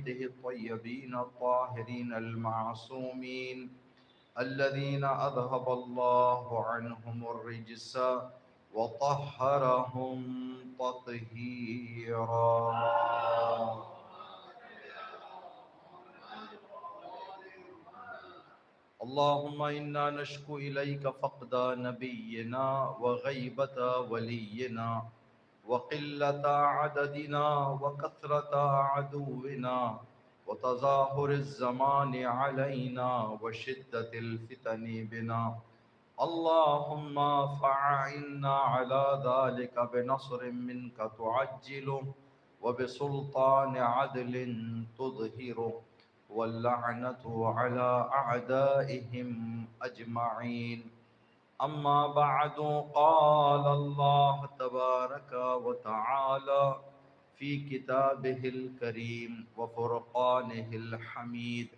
بيته الطيبين الطاهرين المعصومين الذين أذهب الله عنهم الرجس وطهرهم تطهيرا. اللهم إنا نشكو إليك فقد نبينا وغيبة ولينا وقلة عددنا وكثرة عدونا وتظاهر الزمان علينا وشدة الفتن بنا. اللهم فأعنا على ذلك بنصر منك تعجله وبسلطان عدل تظهره واللعنة على أعدائهم أجمعين. أما بعد، قال الله تبارك وتعالى في كتابه الكريم وفرقانه الحميد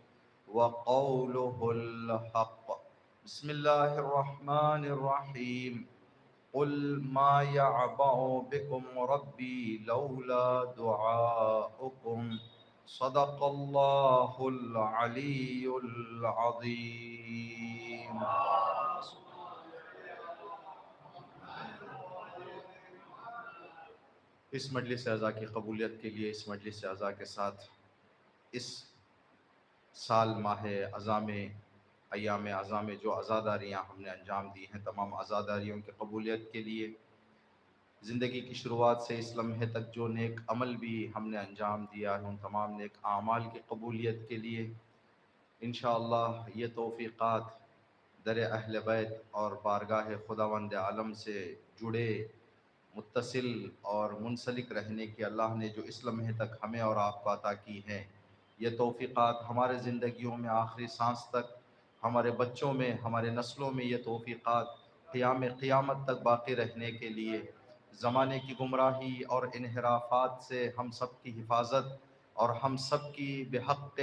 وقوله الحق. بسم الله الرحمن الرحيم. قل ما يعبأ بكم ربي لولا دعاؤكم. صدق الله العلي العظيم. اس مجلس اعزا کی قبولیت کے لیے اس مجلس اعزا کے ساتھ اس سال ماہ اعظام ایام اعظام جو عزاداریاں ہم نے انجام دی ہیں، تمام عزاداریوں کی قبولیت کے لیے، زندگی کی شروعات سے اس لمحے تک جو نیک عمل بھی ہم نے انجام دیا ہے، ان تمام نیک اعمال کی قبولیت کے لیے انشاءاللہ یہ توفیقات در اہل بیت اور بارگاہ خداوند عالم سے جڑے، متصل اور منسلک رہنے کی اللہ نے جو اس لمحے تک ہمیں اور آپ کو عطا کی ہیں، یہ توفیقات ہمارے زندگیوں میں آخری سانس تک، ہمارے بچوں میں، ہمارے نسلوں میں یہ توفیقات قیام قیامت تک باقی رہنے کے لیے، زمانے کی گمراہی اور انحرافات سے ہم سب کی حفاظت اور ہم سب کی بحق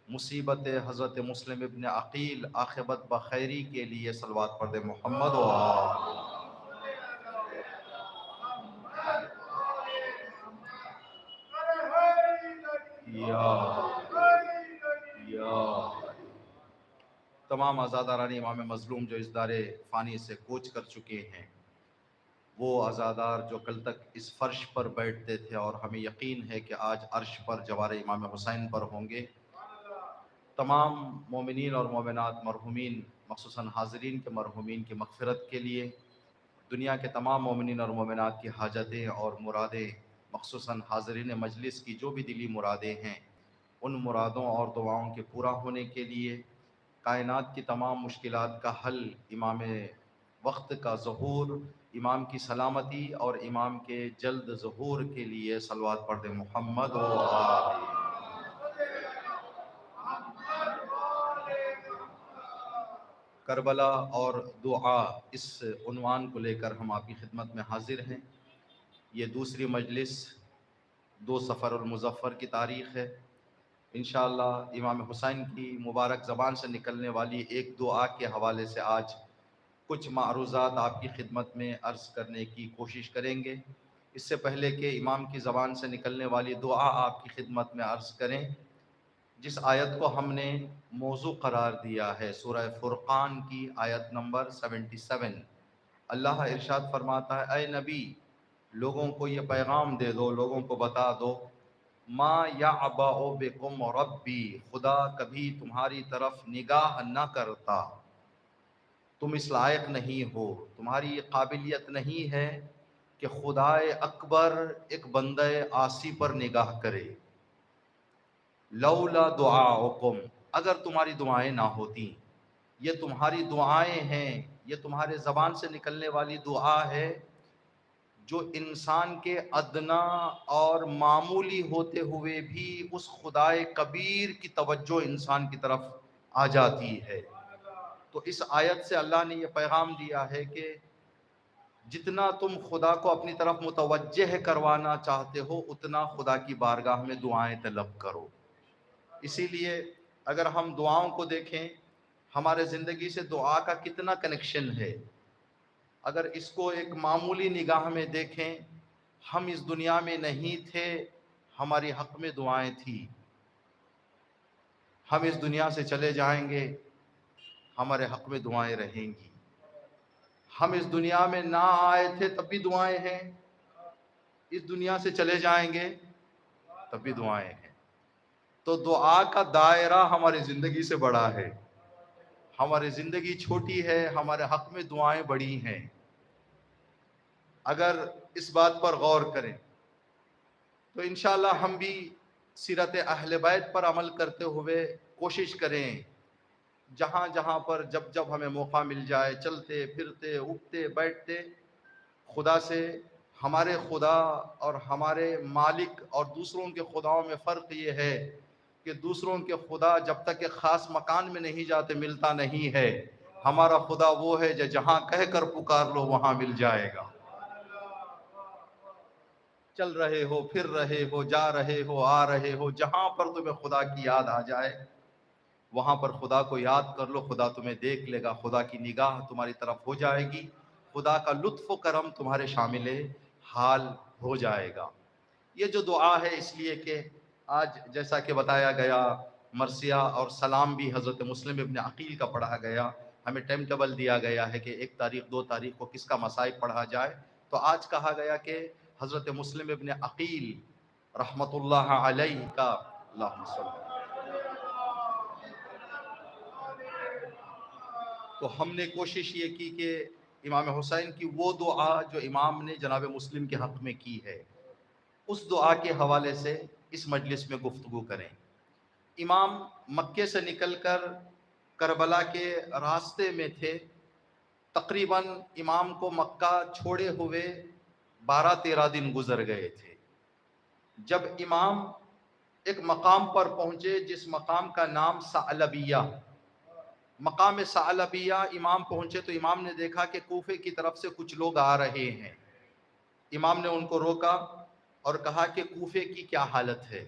مصیبت حضرت مسلم ابن عقیل عاقبت بخیری کے لیے صلوات پڑھ دے محمد و آل. تمام آزاداران امام مظلوم جو اس دار فانی سے کوچ کر چکے ہیں، وہ آزادار جو کل تک اس فرش پر بیٹھتے تھے اور ہمیں یقین ہے کہ آج عرش پر جوار امام حسین پر ہوں گے، تمام مومنین اور مومنات مرحومین، مخصوصاً حاضرین کے مرحومین کی مغفرت کے لیے، دنیا کے تمام مومنین اور مومنات کی حاجتیں اور مرادیں، مخصوصاً حاضرین مجلس کی جو بھی دلی مرادیں ہیں، ان مرادوں اور دعاؤں کے پورا ہونے کے لیے، کائنات کی تمام مشکلات کا حل، امام وقت کا ظہور، امام کی سلامتی اور امام کے جلد ظہور کے لیے صلوات پڑھ دیں محمد و آل. کربلا اور دعا، اس عنوان کو لے کر ہم آپ کی خدمت میں حاضر ہیں. یہ دوسری مجلس 2 صفر المظفر کی تاریخ ہے. انشاءاللہ امام حسین کی مبارک زبان سے نکلنے والی ایک دعا کے حوالے سے آج کچھ معروضات آپ کی خدمت میں عرض کرنے کی کوشش کریں گے. اس سے پہلے کہ امام کی زبان سے نکلنے والی دعا آپ کی خدمت میں عرض کریں، جس آیت کو ہم نے موضوع قرار دیا ہے، سورہ فرقان کی آیت نمبر 77، اللہ ارشاد فرماتا ہے: اے نبی، لوگوں کو یہ پیغام دے دو، لوگوں کو بتا دو، ما یعبأ بکم ربی، خدا کبھی تمہاری طرف نگاہ نہ کرتا، تم اس لائق نہیں ہو، تمہاری یہ قابلیت نہیں ہے کہ خدائے اکبر ایک بندہ عاصی پر نگاہ کرے. لولا دعاؤکم، اگر تمہاری دعائیں نہ ہوتی، یہ تمہاری دعائیں ہیں، یہ تمہارے زبان سے نکلنے والی دعا ہے جو انسان کے ادنا اور معمولی ہوتے ہوئے بھی اس خدائے کبیر کی توجہ انسان کی طرف آ جاتی ہے. تو اس آیت سے اللہ نے یہ پیغام دیا ہے کہ جتنا تم خدا کو اپنی طرف متوجہ کروانا چاہتے ہو، اتنا خدا کی بارگاہ میں دعائیں طلب کرو. اسی لیے اگر ہم دعاؤں کو دیکھیں، ہمارے زندگی سے دعا کا کتنا کنیکشن ہے. اگر اس کو ایک معمولی نگاہ میں دیکھیں، ہم اس دنیا میں نہیں تھے، ہماری حق میں دعائیں تھیں. ہم اس دنیا سے چلے جائیں گے، ہمارے حق میں دعائیں رہیں گی۔ ہم اس دنیا میں نہ آئے تھے تب بھی دعائیں ہیں، اس دنیا سے چلے جائیں گے تب بھی دعائیں ہیں۔ تو دعا کا دائرہ ہماری زندگی سے بڑا ہے، ہماری زندگی چھوٹی ہے، ہمارے حق میں دعائیں بڑی ہیں۔ اگر اس بات پر غور کریں تو انشاءاللہ ہم بھی سیرت اہل بیت پر عمل کرتے ہوئے کوشش کریں، جہاں جہاں پر جب جب ہمیں موقع مل جائے، چلتے پھرتے اٹھتے بیٹھتے، خدا سے، ہمارے خدا اور ہمارے مالک اور دوسروں کے خداؤں میں فرق یہ ہے کہ دوسروں کے خدا جب تک ایک خاص مکان میں نہیں جاتے ملتا نہیں ہے، ہمارا خدا وہ ہے جو جہاں کہہ کر پکار لو وہاں مل جائے گا۔ چل رہے ہو، پھر رہے ہو، جا رہے ہو، آ رہے ہو، جہاں پر تمہیں خدا کی یاد آ جائے وہاں پر خدا کو یاد کر لو، خدا تمہیں دیکھ لے گا، خدا کی نگاہ تمہاری طرف ہو جائے گی، خدا کا لطف و کرم تمہارے شامل حال ہو جائے گا۔ یہ جو دعا ہے اس لیے کہ آج جیسا کہ بتایا گیا مرثیہ اور سلام بھی حضرت مسلم ابن عقیل کا پڑھا گیا، ہمیں ٹائم ٹیبل دیا گیا ہے کہ 1 تاریخ 2 تاریخ کو کس کا مصائب پڑھا جائے، تو آج کہا گیا کہ حضرت مسلم ابن عقیل رحمت اللہ علیہ کا، اللہم صلی اللہ، تو ہم نے کوشش یہ کی کہ امام حسین کی وہ دعا جو امام نے جناب مسلم کے حق میں کی ہے، اس دعا کے حوالے سے اس مجلس میں گفتگو کریں۔ امام مکے سے نکل کر کربلا کے راستے میں تھے، تقریباً امام کو مکہ چھوڑے ہوئے 12-13 دن گزر گئے تھے۔ جب امام ایک مقام پر پہنچے جس مقام کا نام ثعلبیہ، مقام ثعلبیہ امام پہنچے تو امام نے دیکھا کہ کوفے کی طرف سے کچھ لوگ آ رہے ہیں۔ امام نے ان کو روکا اور کہا کہ کوفے کی کیا حالت ہے،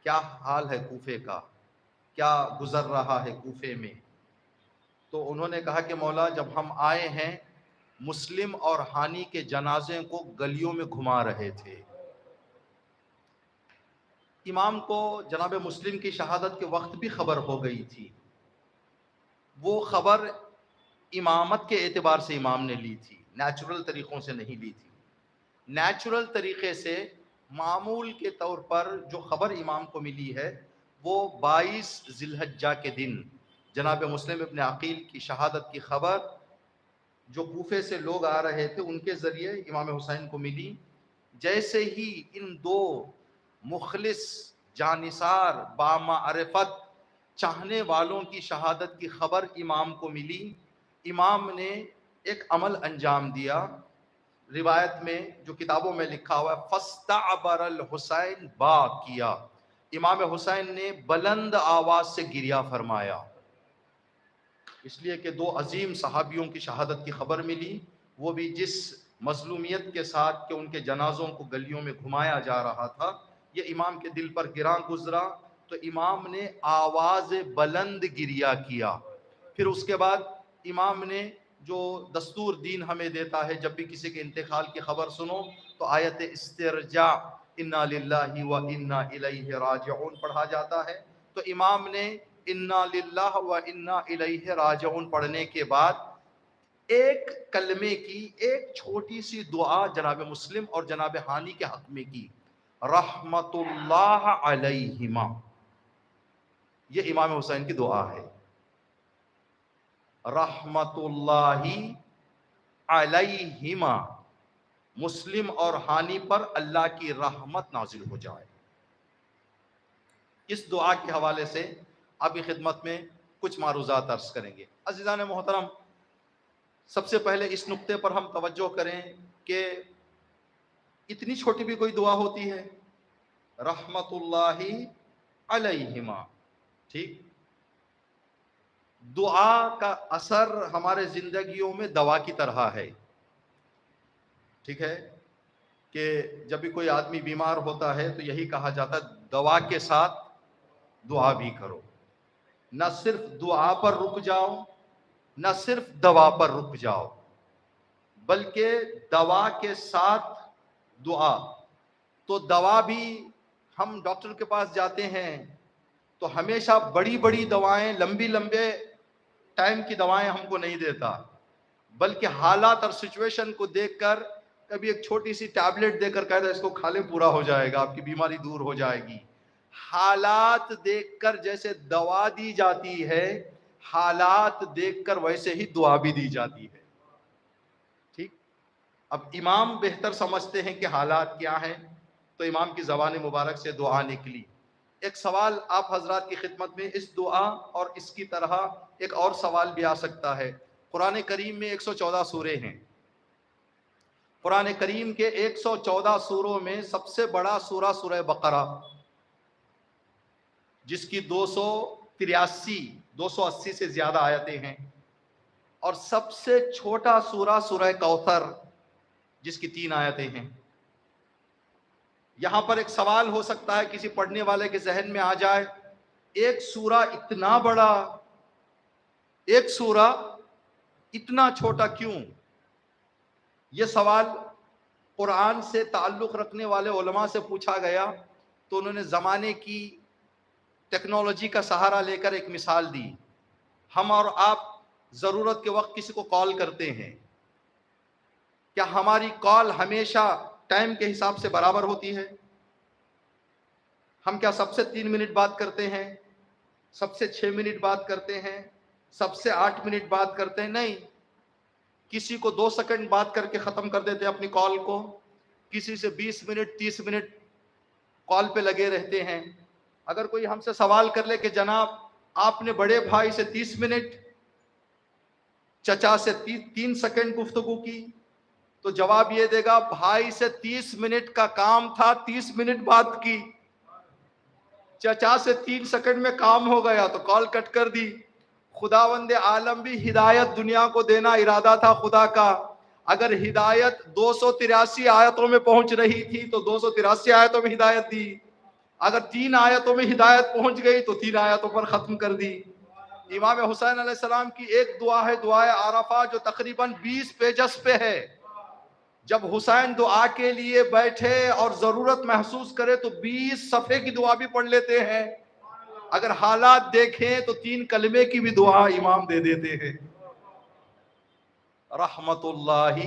کیا حال ہے کوفے کا، کیا گزر رہا ہے کوفے میں؟ تو انہوں نے کہا کہ مولا جب ہم آئے ہیں مسلم اور ہانی کے جنازے کو گلیوں میں گھما رہے تھے۔ امام کو جناب مسلم کی شہادت کے وقت بھی خبر ہو گئی تھی، وہ خبر امامت کے اعتبار سے امام نے لی تھی، نیچرل طریقوں سے نہیں لی تھی۔ نیچرل طریقے سے معمول کے طور پر جو خبر امام کو ملی ہے وہ 22 ذی الحجہ کے دن جناب مسلم ابن عقیل کی شہادت کی خبر جو کوفے سے لوگ آ رہے تھے ان کے ذریعے امام حسین کو ملی۔ جیسے ہی ان دو مخلص جانثار بامعرفت چاہنے والوں کی شہادت کی خبر امام کو ملی، امام نے ایک عمل انجام دیا، روایت میں جو کتابوں میں لکھا ہوا ہے فاستعبر الحسین باکیا، امام حسین نے بلند آواز سے گریہ فرمایا، اس لیے کہ دو عظیم صحابیوں کی شہادت کی خبر ملی، وہ بھی جس مظلومیت کے ساتھ کہ ان کے جنازوں کو گلیوں میں گھمایا جا رہا تھا، یہ امام کے دل پر گراں گزرا تو امام نے آواز بلند گریہ کیا۔ پھر اس کے بعد امام نے جو دستور دین ہمیں دیتا ہے جب بھی کسی کے انتقال کی خبر سنو تو آیت استرجاع انا للہ و انا الیہ راجعون پڑھا جاتا ہے، تو امام نے انا للہ و انا الیہ راجعون پڑھنے کے بعد ایک کلمے کی ایک چھوٹی سی دعا جناب مسلم اور جناب ہانی کے حق میں کی، رحمت اللہ علیہما، یہ امام حسین کی دعا ہے، رحمت اللہ علیہما، مسلم اور ہانی پر اللہ کی رحمت نازل ہو جائے۔ اس دعا کے حوالے سے ابھی خدمت میں کچھ معروضات عرض کریں گے۔ عزیزان محترم، سب سے پہلے اس نقطے پر ہم توجہ کریں کہ اتنی چھوٹی بھی کوئی دعا ہوتی ہے، رحمت اللہ علیہما، ٹھیک؟ دعا کا اثر ہمارے زندگیوں میں دوا کی طرح ہے، ٹھیک ہے، کہ جب بھی کوئی آدمی بیمار ہوتا ہے تو یہی کہا جاتا ہے دوا کے ساتھ دعا بھی کرو، نہ صرف دعا پر رک جاؤ، نہ صرف دوا پر رک جاؤ، بلکہ دوا کے ساتھ دعا۔ تو دوا بھی ہم ڈاکٹر کے پاس جاتے ہیں تو ہمیشہ بڑی بڑی دوائیں، لمبے ٹائم کی دوائیں ہم کو نہیں دیتا، بلکہ حالات اور سچویشن کو دیکھ کر کبھی ایک چھوٹی سی ٹیبلٹ دے کر کہتا ہے اس کو کھا لیں پورا ہو جائے گا، آپ کی بیماری دور ہو جائے گی۔ حالات دیکھ کر جیسے دوا دی جاتی ہے، حالات دیکھ کر ویسے ہی دعا بھی دی جاتی ہے۔ ٹھیک، اب امام بہتر سمجھتے ہیں کہ حالات کیا ہیں، تو امام کی زبان مبارک سے دعا نکلی۔ ایک سوال آپ حضرات کی خدمت میں اس دعا اور اس کی طرح ایک اور سوال بھی آ سکتا ہے۔ قرآن کریم میں 114 سورے ہیں۔ قرآن کریم کے 114 سوروں میں سب سے بڑا سورہ سورہ بقرہ، جس کی 280 سے زیادہ آیتیں ہیں، اور سب سے چھوٹا سورہ سورہ کوثر، جس کی 3 آیتیں ہیں۔ یہاں پر ایک سوال ہو سکتا ہے کسی پڑھنے والے کے ذہن میں آ جائے، ایک سورہ اتنا بڑا، ایک سورہ اتنا چھوٹا کیوں؟ یہ سوال قرآن سے تعلق رکھنے والے علماء سے پوچھا گیا تو انہوں نے زمانے کی ٹیکنالوجی کا سہارا لے کر ایک مثال دی۔ ہم اور آپ ضرورت کے وقت کسی کو کال کرتے ہیں، کیا ہماری کال ہمیشہ ٹائم کے حساب سے برابر ہوتی ہے؟ ہم کیا سب سے 3 منٹ بات کرتے ہیں، سب سے 6 منٹ بات کرتے ہیں، سب سے 8 منٹ بات کرتے ہیں؟ نہیں، کسی کو 2 سیکنڈ بات کر کے ختم کر دیتے ہیں اپنی کال کو، کسی سے 20 منٹ 30 منٹ کال پہ لگے رہتے ہیں۔ اگر کوئی ہم سے سوال کر لے کہ جناب آپ نے بڑے بھائی سے 30 منٹ، چچا سے 3 سیکنڈ گفتگو کی، تو جواب یہ دے گا بھائی سے 30 منٹ کا کام تھا، 30 منٹ بات کی، چچا سے 3 سیکنڈ میں کام ہو گیا تو کال کٹ کر دی۔ خداوند عالم بھی ہدایت دنیا کو دینا ارادہ تھا خدا کا، اگر ہدایت 283 آیتوں میں پہنچ رہی تھی تو 283 آیتوں میں ہدایت دی، اگر 3 آیتوں میں ہدایت پہنچ گئی تو 3 آیتوں پر ختم کر دی۔ امام حسین علیہ السلام کی ایک دعا ہے دعائے عرفہ، جو تقریباً 20 پیجز پہ ہے۔ جب حسین دعا کے لیے بیٹھے اور ضرورت محسوس کرے تو 20 صفحے کی دعا بھی پڑھ لیتے ہیں۔ اگر حالات دیکھیں تو 3 کلمے کی بھی دعا امام دے دیتے ہیں۔ رحمت اللہ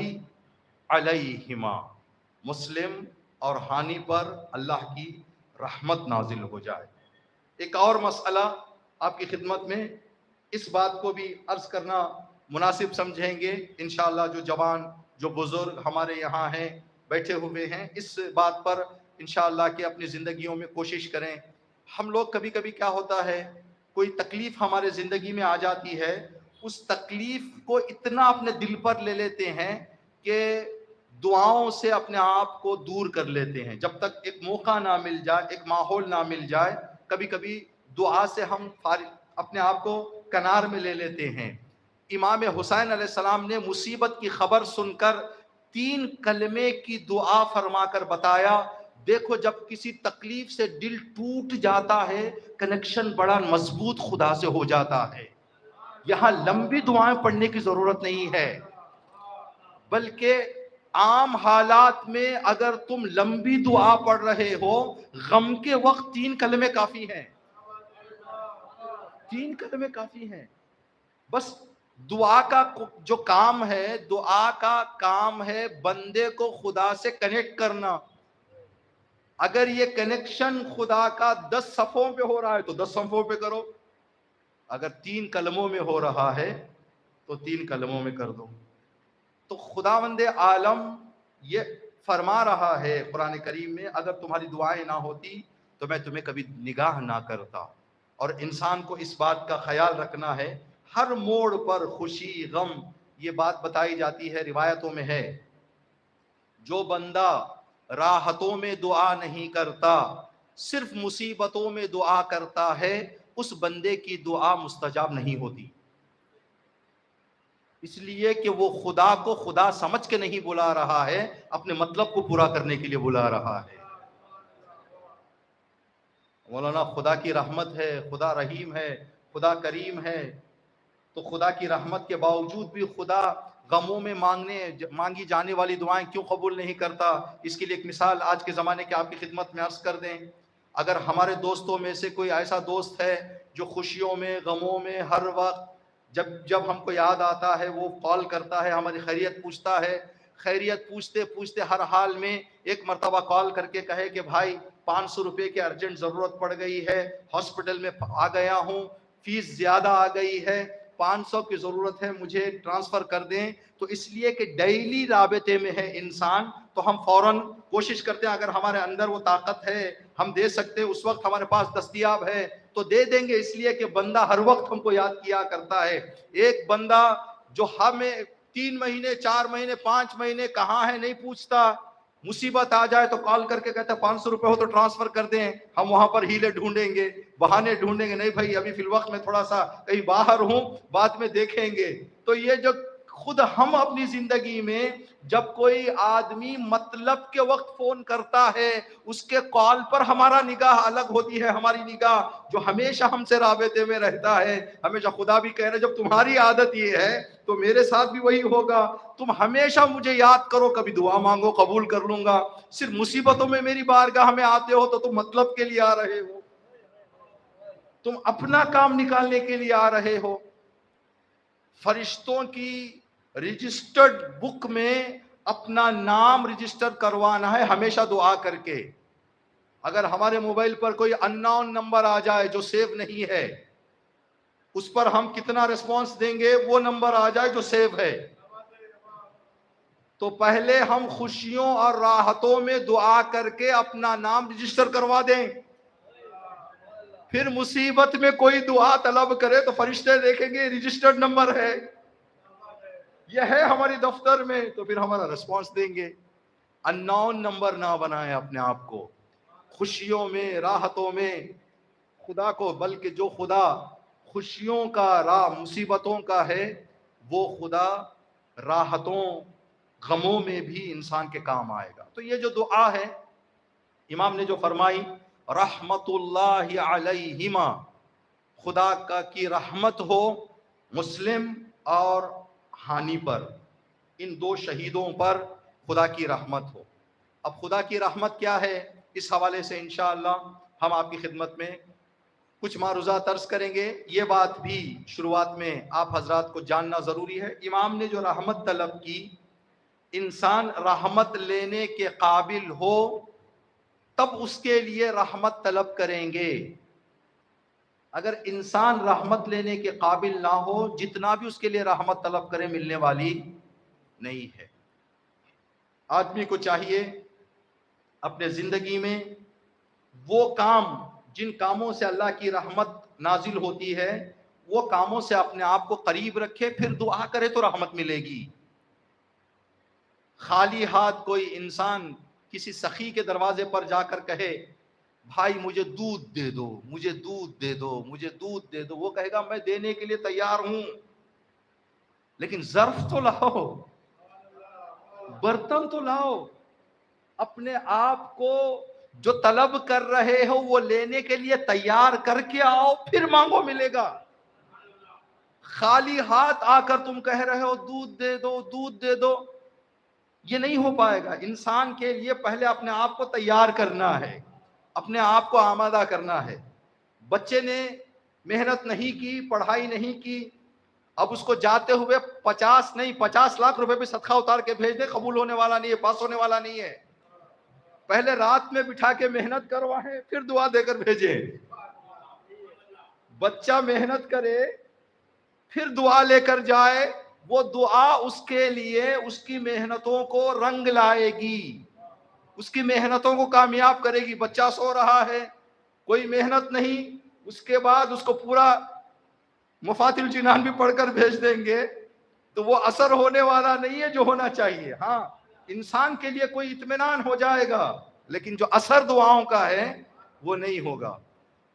علیہما، مسلم اور ہانی پر اللہ کی رحمت نازل ہو جائے۔ ایک اور مسئلہ آپ کی خدمت میں، اس بات کو بھی عرض کرنا مناسب سمجھیں گے انشاءاللہ، جو جوان جو بزرگ ہمارے یہاں ہیں بیٹھے ہوئے ہیں، اس بات پر انشاءاللہ کہ اپنی زندگیوں میں کوشش کریں۔ ہم لوگ کبھی کبھی کیا ہوتا ہے، کوئی تکلیف ہمارے زندگی میں آ جاتی ہے، اس تکلیف کو اتنا اپنے دل پر لے لیتے ہیں کہ دعاؤں سے اپنے آپ کو دور کر لیتے ہیں۔ جب تک ایک موقع نہ مل جائے، ایک ماحول نہ مل جائے، کبھی کبھی دعا سے ہم اپنے آپ کو کنار میں لے لیتے ہیں۔ امام حسین علیہ السلام نے مصیبت کی خبر سن کر 3 کلمے کی دعا فرما کر بتایا، دیکھو جب کسی تکلیف سے دل ٹوٹ جاتا ہے، کنیکشن بڑا مضبوط خدا سے ہو جاتا ہے۔ یہاں لمبی دعائیں پڑھنے کی ضرورت نہیں ہے، بلکہ عام حالات میں اگر تم لمبی دعا پڑھ رہے ہو، غم کے وقت 3 کلمے کافی ہیں، 3 کلمے کافی ہیں۔ بس دعا کا جو کام ہے، دعا کا کام ہے بندے کو خدا سے کنیکٹ کرنا۔ اگر یہ کنیکشن خدا کا 10 صفوں پہ ہو رہا ہے تو 10 صفوں پہ کرو، اگر 3 کلموں میں ہو رہا ہے تو 3 کلموں میں کر دو۔ تو خداوند عالم یہ فرما رہا ہے قرآن کریم میں، اگر تمہاری دعائیں نہ ہوتی تو میں تمہیں کبھی نگاہ نہ کرتا۔ اور انسان کو اس بات کا خیال رکھنا ہے، ہر موڑ پر خوشی غم، یہ بات بتائی جاتی ہے، روایتوں میں ہے، جو بندہ راحتوں میں دعا نہیں کرتا، صرف مصیبتوں میں دعا کرتا ہے، اس بندے کی دعا مستجاب نہیں ہوتی، اس لیے کہ وہ خدا کو خدا سمجھ کے نہیں بلا رہا ہے، اپنے مطلب کو پورا کرنے کے لیے بلا رہا ہے۔ مولانا خدا کی رحمت ہے، خدا رحیم ہے، خدا کریم ہے، تو خدا کی رحمت کے باوجود بھی خدا غموں میں مانگی جانے والی دعائیں کیوں قبول نہیں کرتا؟ اس کے لیے ایک مثال آج کے زمانے کے آپ کی خدمت میں عرض کر دیں۔ اگر ہمارے دوستوں میں سے کوئی ایسا دوست ہے جو خوشیوں میں غموں میں ہر وقت جب ہم کو یاد آتا ہے وہ کال کرتا ہے، ہماری خیریت پوچھتا ہے، خیریت پوچھتے پوچھتے ہر حال میں ایک مرتبہ کال کر کے کہے کہ بھائی 500 روپے کی ارجنٹ ضرورت پڑ گئی ہے، ہاسپٹل میں آ گیا ہوں، فیس زیادہ آ گئی ہے، 500 کی ضرورت ہے، مجھے ٹرانسفر کر دیں، تو اس لیے کہ ڈیلی رابطے میں ہے انسان، تو ہم فوراً کوشش کرتے ہیں، اگر ہمارے اندر وہ طاقت ہے ہم دے سکتے، اس وقت ہمارے پاس دستیاب ہے تو دے دیں گے، اس لیے کہ بندہ ہر وقت ہم کو یاد کیا کرتا ہے۔ ایک بندہ جو ہمیں 3 مہینے 4 مہینے 5 مہینے کہاں ہے نہیں پوچھتا، مصیبت آ جائے تو کال کر کے کہتا ہے 500 روپے ہو تو ٹرانسفر کر دیں، ہم وہاں پر ہیلے ڈھونڈیں گے، بہانے ڈھونڈیں گے، نہیں بھائی ابھی فی الوقت میں تھوڑا سا کہیں باہر ہوں، بعد میں دیکھیں گے۔ تو یہ جو خود ہم اپنی زندگی میں جب کوئی آدمی مطلب کے وقت فون کرتا ہے اس کے کال پر ہمارا نگاہ الگ ہوتی ہے، ہماری نگاہ جو ہمیشہ ہم سے رابطے میں رہتا ہے، ہمیشہ خدا بھی کہہ رہے جب تمہاری عادت یہ ہے تو میرے ساتھ بھی وہی ہوگا، تم ہمیشہ مجھے یاد کرو، کبھی دعا مانگو قبول کر لوں گا، صرف مصیبتوں میں میری بارگاہ میں آتے ہو تو تم مطلب کے لیے آ رہے ہو، تم اپنا کام نکالنے کے لیے آ رہے ہو۔ فرشتوں کی رجسٹرڈ بک میں اپنا نام رجسٹر کروانا ہے ہمیشہ دعا کر کے۔ اگر ہمارے موبائل پر کوئی ان نون نمبر آ جائے جو سیو نہیں ہے، اس پر ہم کتنا ریسپانس دیں گے؟ وہ نمبر آ جائے جو سیو ہے، تو پہلے ہم خوشیوں اور راحتوں میں دعا کر کے اپنا نام رجسٹر کروا دیں، پھر مصیبت میں کوئی دعا طلب کرے تو فرشتے دیکھیں گے رجسٹرڈ نمبر ہے، یہ ہے ہماری دفتر میں، تو پھر ہمارا ریسپانس دیں گے۔ ان نون نمبر نہ بنائیں اپنے آپ کو، خوشیوں میں راحتوں میں خدا کو، بلکہ جو خدا خوشیوں کا مصیبتوں کا ہے وہ خدا راحتوں غموں میں بھی انسان کے کام آئے گا۔ تو یہ جو دعا ہے امام نے جو فرمائی رحمت اللہ علیہما، خدا کا کی رحمت ہو مسلم اور ہانی پر، ان دو شہیدوں پر خدا کی رحمت ہو۔ اب خدا کی رحمت کیا ہے، اس حوالے سے انشاءاللہ ہم آپ کی خدمت میں کچھ معروضات عرض کریں گے۔ یہ بات بھی شروعات میں آپ حضرات کو جاننا ضروری ہے، امام نے جو رحمت طلب کی، انسان رحمت لینے کے قابل ہو تب اس کے لیے رحمت طلب کریں گے، اگر انسان رحمت لینے کے قابل نہ ہو جتنا بھی اس کے لیے رحمت طلب کرے ملنے والی نہیں ہے۔ آدمی کو چاہیے اپنے زندگی میں وہ کام جن کاموں سے اللہ کی رحمت نازل ہوتی ہے وہ کاموں سے اپنے آپ کو قریب رکھے، پھر دعا کرے تو رحمت ملے گی۔ خالی ہاتھ کوئی انسان کسی سخی کے دروازے پر جا کر کہے بھائی مجھے دودھ دے دو، مجھے دودھ دے دو، مجھے دودھ دے دو، وہ کہے گا میں دینے کے لیے تیار ہوں لیکن ظرف تو لاؤ، برتن تو لاؤ، اپنے آپ کو جو طلب کر رہے ہو وہ لینے کے لیے تیار کر کے آؤ، پھر مانگو ملے گا۔ خالی ہاتھ آ کر تم کہہ رہے ہو دودھ دے دو دودھ دے دو، یہ نہیں ہو پائے گا۔ انسان کے لیے پہلے اپنے آپ کو تیار کرنا ہے، اپنے آپ کو آمادہ کرنا ہے۔ بچے نے محنت نہیں کی، پڑھائی نہیں کی، اب اس کو جاتے ہوئے 50 نہیں 50 لاکھ روپے بھی صدقہ اتار کے بھیج دے، قبول ہونے والا نہیں ہے، پاس ہونے والا نہیں ہے۔ پہلے رات میں بٹھا کے محنت کروائیں پھر دعا دے کر بھیجیں۔ بچہ محنت کرے پھر دعا لے کر جائے، وہ دعا اس کے لیے اس کی محنتوں کو رنگ لائے گی، اس کی محنتوں کو کامیاب کرے گی۔ بچہ سو رہا ہے، کوئی محنت نہیں، اس کے بعد اس کو پورا مفاتیح الجنان بھی پڑھ کر بھیج دیں گے تو وہ اثر ہونے والا نہیں ہے جو ہونا چاہیے۔ ہاں انسان کے لیے کوئی اطمینان ہو جائے گا لیکن جو اثر دعاؤں کا ہے وہ نہیں ہوگا۔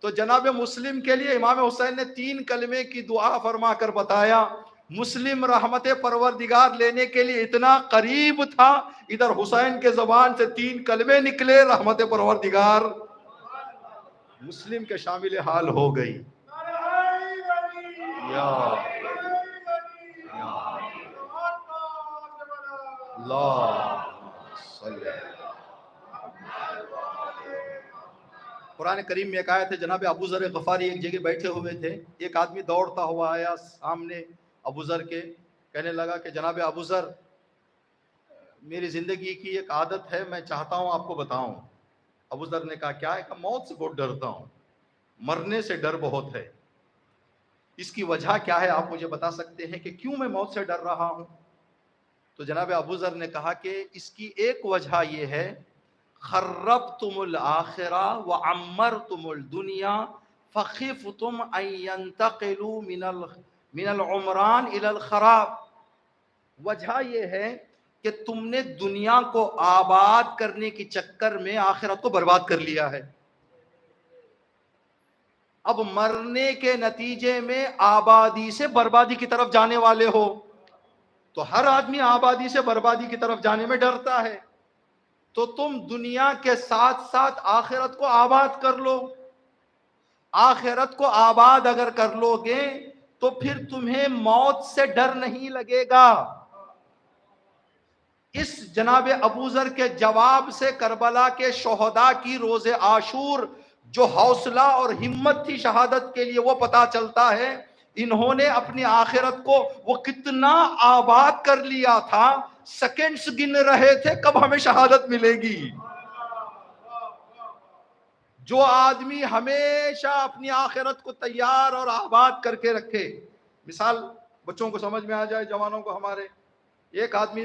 تو جناب مسلم کے لیے امام حسین نے 3 کلمے کی دعا فرما کر بتایا۔ مسلم رحمت پروردگار لینے کے لیے اتنا قریب تھا، ادھر حسین کے زبان سے 3 کلمے نکلے، رحمت پروردگار مسلم کے شامل حال ہو گئی۔ یا اللہ صلی قرآن کریم میں ایک آیت ہے، جناب ابو ذر غفاری ایک جگہ بیٹھے ہوئے تھے، ایک آدمی دوڑتا ہوا آیا سامنے ابو ذر کے، کہنے لگا کہ جناب ابو ذر، میری زندگی کی ایک عادت ہے، میں چاہتا ہوں آپ کو بتاؤں۔ ابو ذر نے کہا کیا ہے؟ کہ موت سے بہت ڈرتا ہوں، مرنے سے ڈر بہت ہے۔ اس کی وجہ کیا ہے آپ مجھے بتا سکتے ہیں کہ کیوں میں موت سے ڈر رہا ہوں؟ تو جناب ابو ذر نے کہا کہ اس کی ایک وجہ یہ ہے، خربتم الآخرہ وعمرتم الدنیا فخفتم ان ينتقلوا من العمران الى الخراب۔ وجہ یہ ہے کہ تم نے دنیا کو آباد کرنے کے چکر میں آخرت کو برباد کر لیا ہے۔ اب مرنے کے نتیجے میں آبادی سے بربادی کی طرف جانے والے ہو، تو ہر آدمی آبادی سے بربادی کی طرف جانے میں ڈرتا ہے، تو تم دنیا کے ساتھ ساتھ آخرت کو آباد کر لو۔ آخرت کو آباد اگر کر لو گے تو پھر تمہیں موت سے ڈر نہیں لگے گا۔ اس جناب ابو ذر کے جواب سے کربلا کے شہداء کی روز عاشور جو حوصلہ اور ہمت تھی شہادت کے لیے وہ پتا چلتا ہے۔ انہوں نے اپنی آخرت کو وہ کتنا آباد کر لیا تھا، سیکنڈز گن رہے تھے کب ہمیں شہادت ملے گی۔ جو آدمی ہمیشہ اپنی آخرت کو تیار اور آباد کر کے رکھے، مثال بچوں کو سمجھ میں آ جائے، جوانوں کو ہمارے، ایک آدمی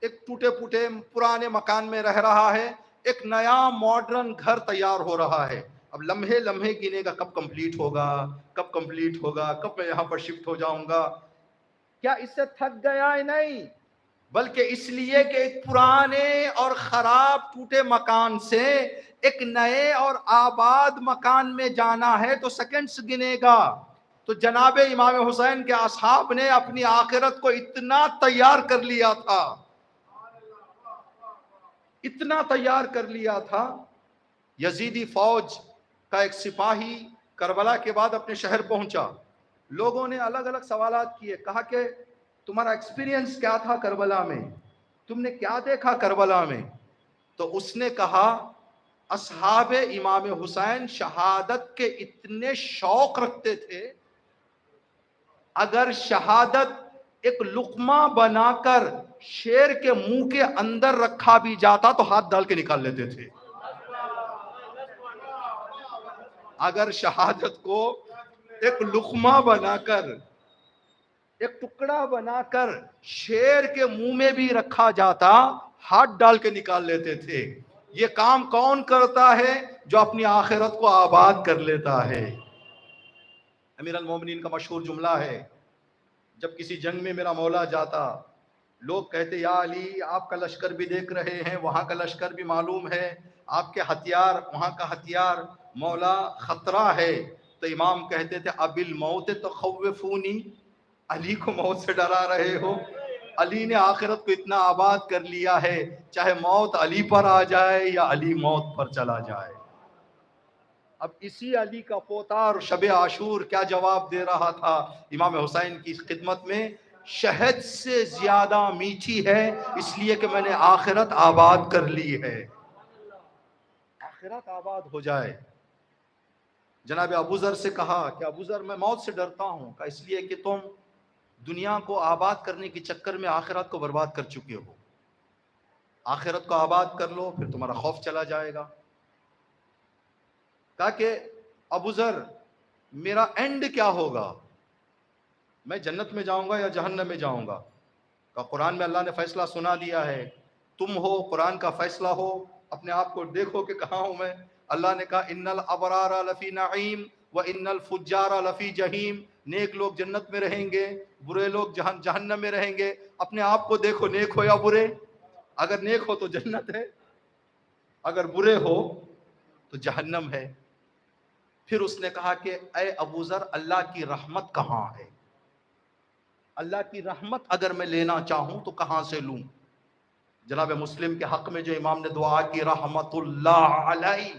ایک ٹوٹے پھوٹے پرانے مکان میں رہ رہا ہے، ایک نیا ماڈرن گھر تیار ہو رہا ہے، اب لمحے لمحے گنے گا کب کمپلیٹ ہوگا، کب کمپلیٹ ہوگا، کب میں یہاں پر شفٹ ہو جاؤں گا۔ کیا اس سے تھک گیا ہے؟ نہیں، بلکہ اس لیے کہ ایک پرانے اور خراب ٹوٹے مکان سے ایک نئے اور آباد مکان میں جانا ہے تو سیکنڈز گنے گا۔ تو جناب امام حسین کے اصحاب نے اپنی آخرت کو اتنا تیار کر لیا تھا، اتنا تیار کر لیا تھا۔ یزیدی فوج کا ایک سپاہی کربلا کے بعد اپنے شہر پہنچا، لوگوں نے الگ الگ سوالات کیے، کہا کہ تمہارا ایکسپیرینس کیا تھا کربلا میں، تم نے کیا دیکھا کربلا میں؟ تو اس نے کہا اصحاب امام حسین شہادت کے اتنے شوق رکھتے تھے، اگر شہادت ایک لقمہ بنا کر شیر کے منہ کے اندر رکھا بھی جاتا تو ہاتھ ڈال کے نکال لیتے تھے۔ اگر شہادت کو ایک لقمہ بنا کر، ایک ٹکڑا بنا کر شیر کے منہ میں بھی رکھا جاتا، ہاتھ ڈال کے نکال لیتے تھے۔ یہ کام کون کرتا ہے؟ جو اپنی آخرت کو آباد کر لیتا ہے۔ امیر المومنین کا مشہور جملہ ہے، جب کسی جنگ میں میرا مولا جاتا، لوگ کہتے یا علی آپ کا لشکر بھی دیکھ رہے ہیں، وہاں کا لشکر بھی معلوم ہے، آپ کے ہتھیار وہاں کا ہتھیار، مولا خطرہ ہے۔ تو امام کہتے تھے اب الموت تخوفونی، علی کو موت سے ڈرا رہے ہو؟ علی نے آخرت کو اتنا آباد کر لیا ہے، چاہے موت علی پر آ جائے یا علی موت پر چلا جائے۔ اب اسی علی کا پوتا اور شب عاشور کیا جواب دے رہا تھا امام حسین کی خدمت میں، شہد سے زیادہ میٹھی ہے اس لیے کہ میں نے آخرت آباد کر لی ہے۔ آخرت آباد ہو جائے۔ جناب ابو ذر سے کہا کہ ابو ذر میں موت سے ڈرتا ہوں، کہ اس لیے کہ تم دنیا کو آباد کرنے کے چکر میں آخرت کو برباد کر چکے ہو۔ آخرت کو آباد کر لو پھر تمہارا خوف چلا جائے گا۔ کہا کہ ابو ذر میرا اینڈ کیا ہوگا، میں جنت میں جاؤں گا یا جہنم میں جاؤں گا؟ کہ قرآن میں اللہ نے فیصلہ سنا دیا ہے، تم ہو قرآن کا فیصلہ ہو، اپنے آپ کو دیکھو کہ کہاں ہوں میں۔ اللہ نے کہا ان الابرار لفی نعیم وان الفجار لفی جہیم، نیک لوگ جنت میں رہیں گے، برے لوگ جہنم میں رہیں گے۔ اپنے آپ کو دیکھو نیک ہو یا برے، اگر نیک ہو تو جنت ہے، اگر برے ہو تو جہنم ہے۔ پھر اس نے کہا کہ اے ابو ذر اللہ کی رحمت کہاں ہے؟ اللہ کی رحمت اگر میں لینا چاہوں تو کہاں سے لوں؟ جناب مسلم کے حق میں جو امام نے دعا کی رحمت اللہ علیہ،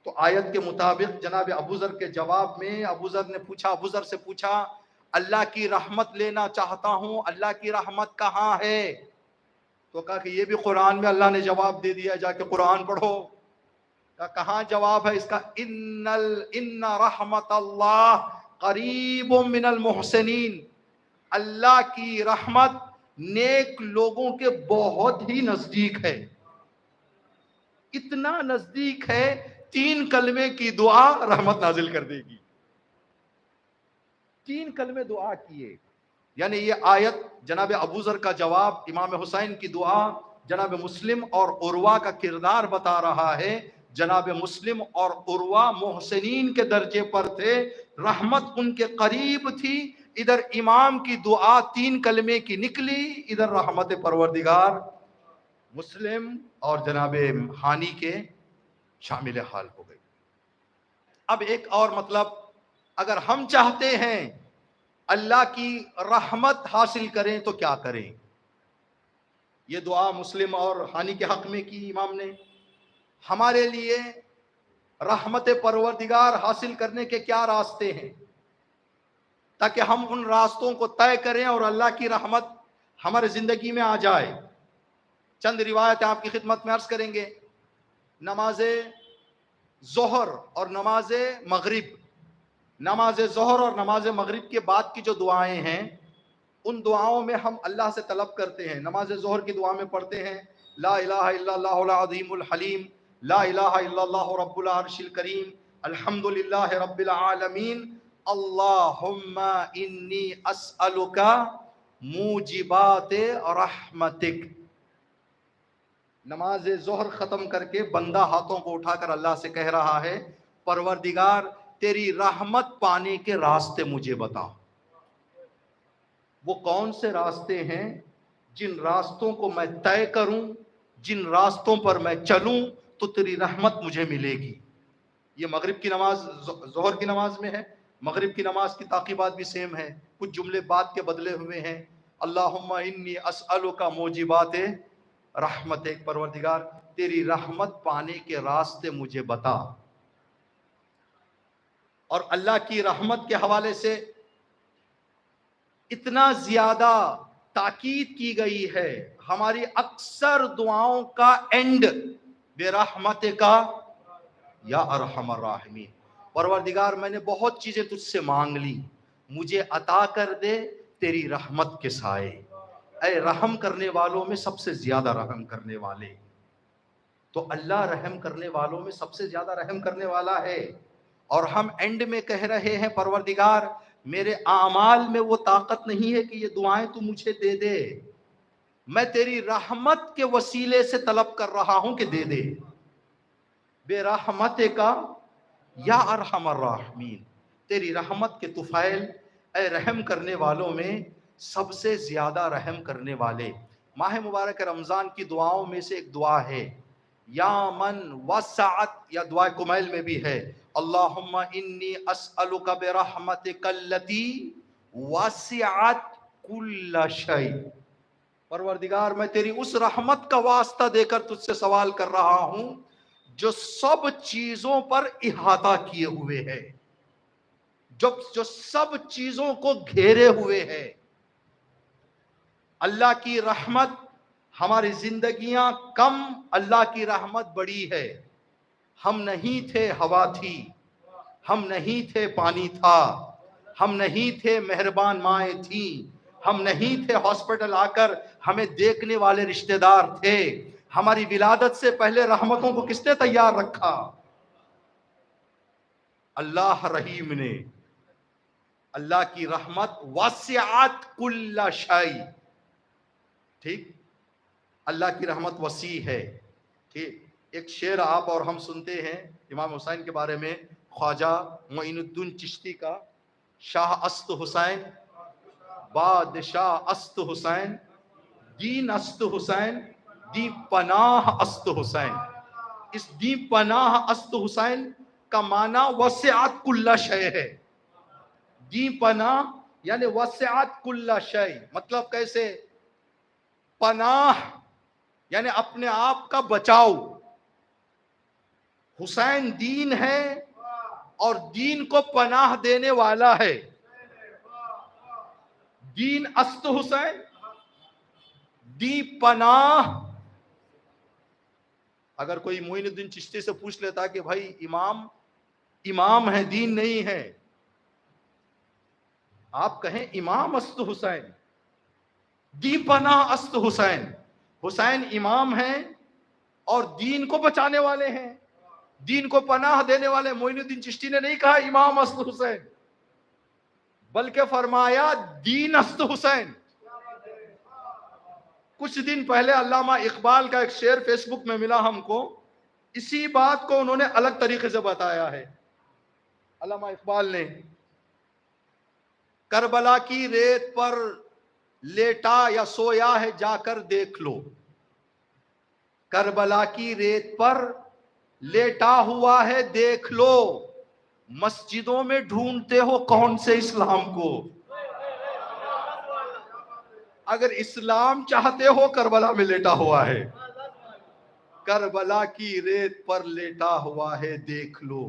تو آیت کے مطابق جناب ابو ذر کے جواب میں ابو ذر سے پوچھا اللہ کی رحمت لینا چاہتا ہوں، اللہ کی رحمت کہاں ہے؟ تو کہا کہ یہ بھی قرآن میں اللہ نے جواب دے دیا، جا کے قرآن پڑھو۔ کہاں جواب ہے اس کا؟ ان رحمت اللہ قریب من المحسنین، اللہ کی رحمت نیک لوگوں کے بہت ہی نزدیک ہے. اتنا نزدیک ہے 3 کلمے کی دعا رحمت نازل کر دے گی. 3 کلمے دعا کیے، یعنی یہ آیت جناب ابو ذر کا جواب، امام حسین کی دعا، جناب مسلم اور عروہ کا کردار بتا رہا ہے. جناب مسلم اور عروہ محسنین کے درجے پر تھے، رحمت ان کے قریب تھی. ادھر امام کی دعا 3 کلمے کی نکلی، ادھر رحمت پروردگار مسلم اور جناب ہانی کے شامل حال ہو گئی. اب ایک اور مطلب، اگر ہم چاہتے ہیں اللہ کی رحمت حاصل کریں تو کیا کریں؟ یہ دعا مسلم اور ہانی کے حق میں کی امام نے. ہمارے لیے رحمت پروردگار حاصل کرنے کے کیا راستے ہیں تاکہ ہم ان راستوں کو طے کریں اور اللہ کی رحمت ہمارے زندگی میں آ جائے؟ چند روایت آپ کی خدمت میں عرض کریں گے. نماز ظہر اور نماز مغرب، نماز ظہر اور نماز مغرب کے بعد کی جو دعائیں ہیں، ان دعاؤں میں ہم اللہ سے طلب کرتے ہیں. نماز ظہر کی دعا میں پڑھتے ہیں لا الہ الا اللہ العظیم الحلیم، لا الہ الا اللہ رب العرش الکریم، الحمدللہ رب العالمین، اللہم انی اسألک موجبات رحمتک. نماز ظہر ختم کر کے بندہ ہاتھوں کو اٹھا کر اللہ سے کہہ رہا ہے پروردگار تیری رحمت پانے کے راستے مجھے بتا. وہ کون سے راستے ہیں؟ جن راستوں کو میں طے کروں، جن راستوں پر میں چلوں تو تیری رحمت مجھے ملے گی. یہ مغرب کی نماز، ظہر کی نماز میں ہے. مغرب کی نماز کی تعقیبات بھی سیم ہے، کچھ جملے بعد کے بدلے ہوئے ہیں. اللہم انی اسألک موجبات رحمت، ایک پروردگار تیری رحمت پانے کے راستے مجھے بتا. اور اللہ کی رحمت کے حوالے سے اتنا زیادہ تاکید کی گئی ہے، ہماری اکثر دعاؤں کا اینڈ بے رحمت کا یا ارحم الراحمین. پروردگار میں نے بہت چیزیں تجھ سے مانگ لی، مجھے عطا کر دے تیری رحمت کے سائے. اے رحم کرنے والوں میں سب سے زیادہ رحم کرنے والے. تو اللہ رحم کرنے والوں میں سب سے زیادہ رحم کرنے والا ہے. اور ہم اینڈ میں کہہ رہے ہیں پروردگار میرے اعمال میں وہ طاقت نہیں ہے کہ یہ دعائیں تو مجھے دے دے، میں تیری رحمت کے وسیلے سے طلب کر رہا ہوں کہ دے دے. بے رحمت کا یا ارحم الراحمین، تیری رحمت کے طفیل، اے رحم کرنے والوں میں سب سے زیادہ رحم کرنے والے. ماہ مبارک رمضان کی دعاؤں میں سے ایک دعا ہے یا من وسعت، یا دعا کمیل میں بھی ہے اللہم انی اسألک برحمتک التی وسعت کل شیء. پروردگار میں تیری اس رحمت کا واسطہ دے کر تجھ سے سوال کر رہا ہوں جو سب چیزوں پر احاطہ کیے ہوئے ہے، جو سب چیزوں کو گھیرے ہوئے ہے. اللہ کی رحمت، ہماری زندگیاں کم، اللہ کی رحمت بڑی ہے. ہم نہیں تھے ہوا تھی، ہم نہیں تھے پانی تھا، ہم نہیں تھے مہربان مائیں تھیں، ہم نہیں تھے ہاسپٹل آ کر ہمیں دیکھنے والے رشتہ دار تھے. ہماری ولادت سے پہلے رحمتوں کو کس نے تیار رکھا؟ اللہ رحیم نے. اللہ کی رحمت وسعت کل شیء. ٹھیک، اللہ کی رحمت وسیع ہے. ٹھیک، ایک شعر آپ اور ہم سنتے ہیں امام حسین کے بارے میں، خواجہ معین الدین چشتی کا، شاہ است حسین، بادشاہ است حسین، دین است حسین، دی پناہ است حسین. اس دی پناہ است حسین کا معنی وسعت کل شیء ہے. دی پناہ یعنی وسعت کل شیء، مطلب کیسے؟ پناہ یعنی اپنے آپ کا بچاؤ. حسین دین ہے اور دین کو پناہ دینے والا ہے. دین است حسین، دی پناہ اگر کوئی معین الدین چشتی سے پوچھ لیتا کہ بھائی امام ہے دین نہیں ہے، آپ کہیں امام است حسین، دی پناہ است حسین، حسین امام ہیں اور دین کو بچانے والے ہیں، دین کو پناہ دینے والے۔ معین الدین چشتی نے نہیں کہا امام است حسین، بلکہ فرمایا دین است حسین۔ کچھ دن پہلے علامہ اقبال کا ایک شعر فیس بک میں ملا ہم کو، اسی بات کو انہوں نے الگ طریقے سے بتایا ہے۔ علامہ اقبال نے کربلا کی ریت پر لیٹا یا سویا ہے جا کر دیکھ لو، کربلا کی ریت پر لیٹا ہوا ہے دیکھ لو، مسجدوں میں ڈھونڈتے ہو کون سے اسلام کو، اگر اسلام چاہتے ہو کربلا میں لیٹا ہوا ہے، کربلا کی ریت پر لیٹا ہوا ہے دیکھ لو،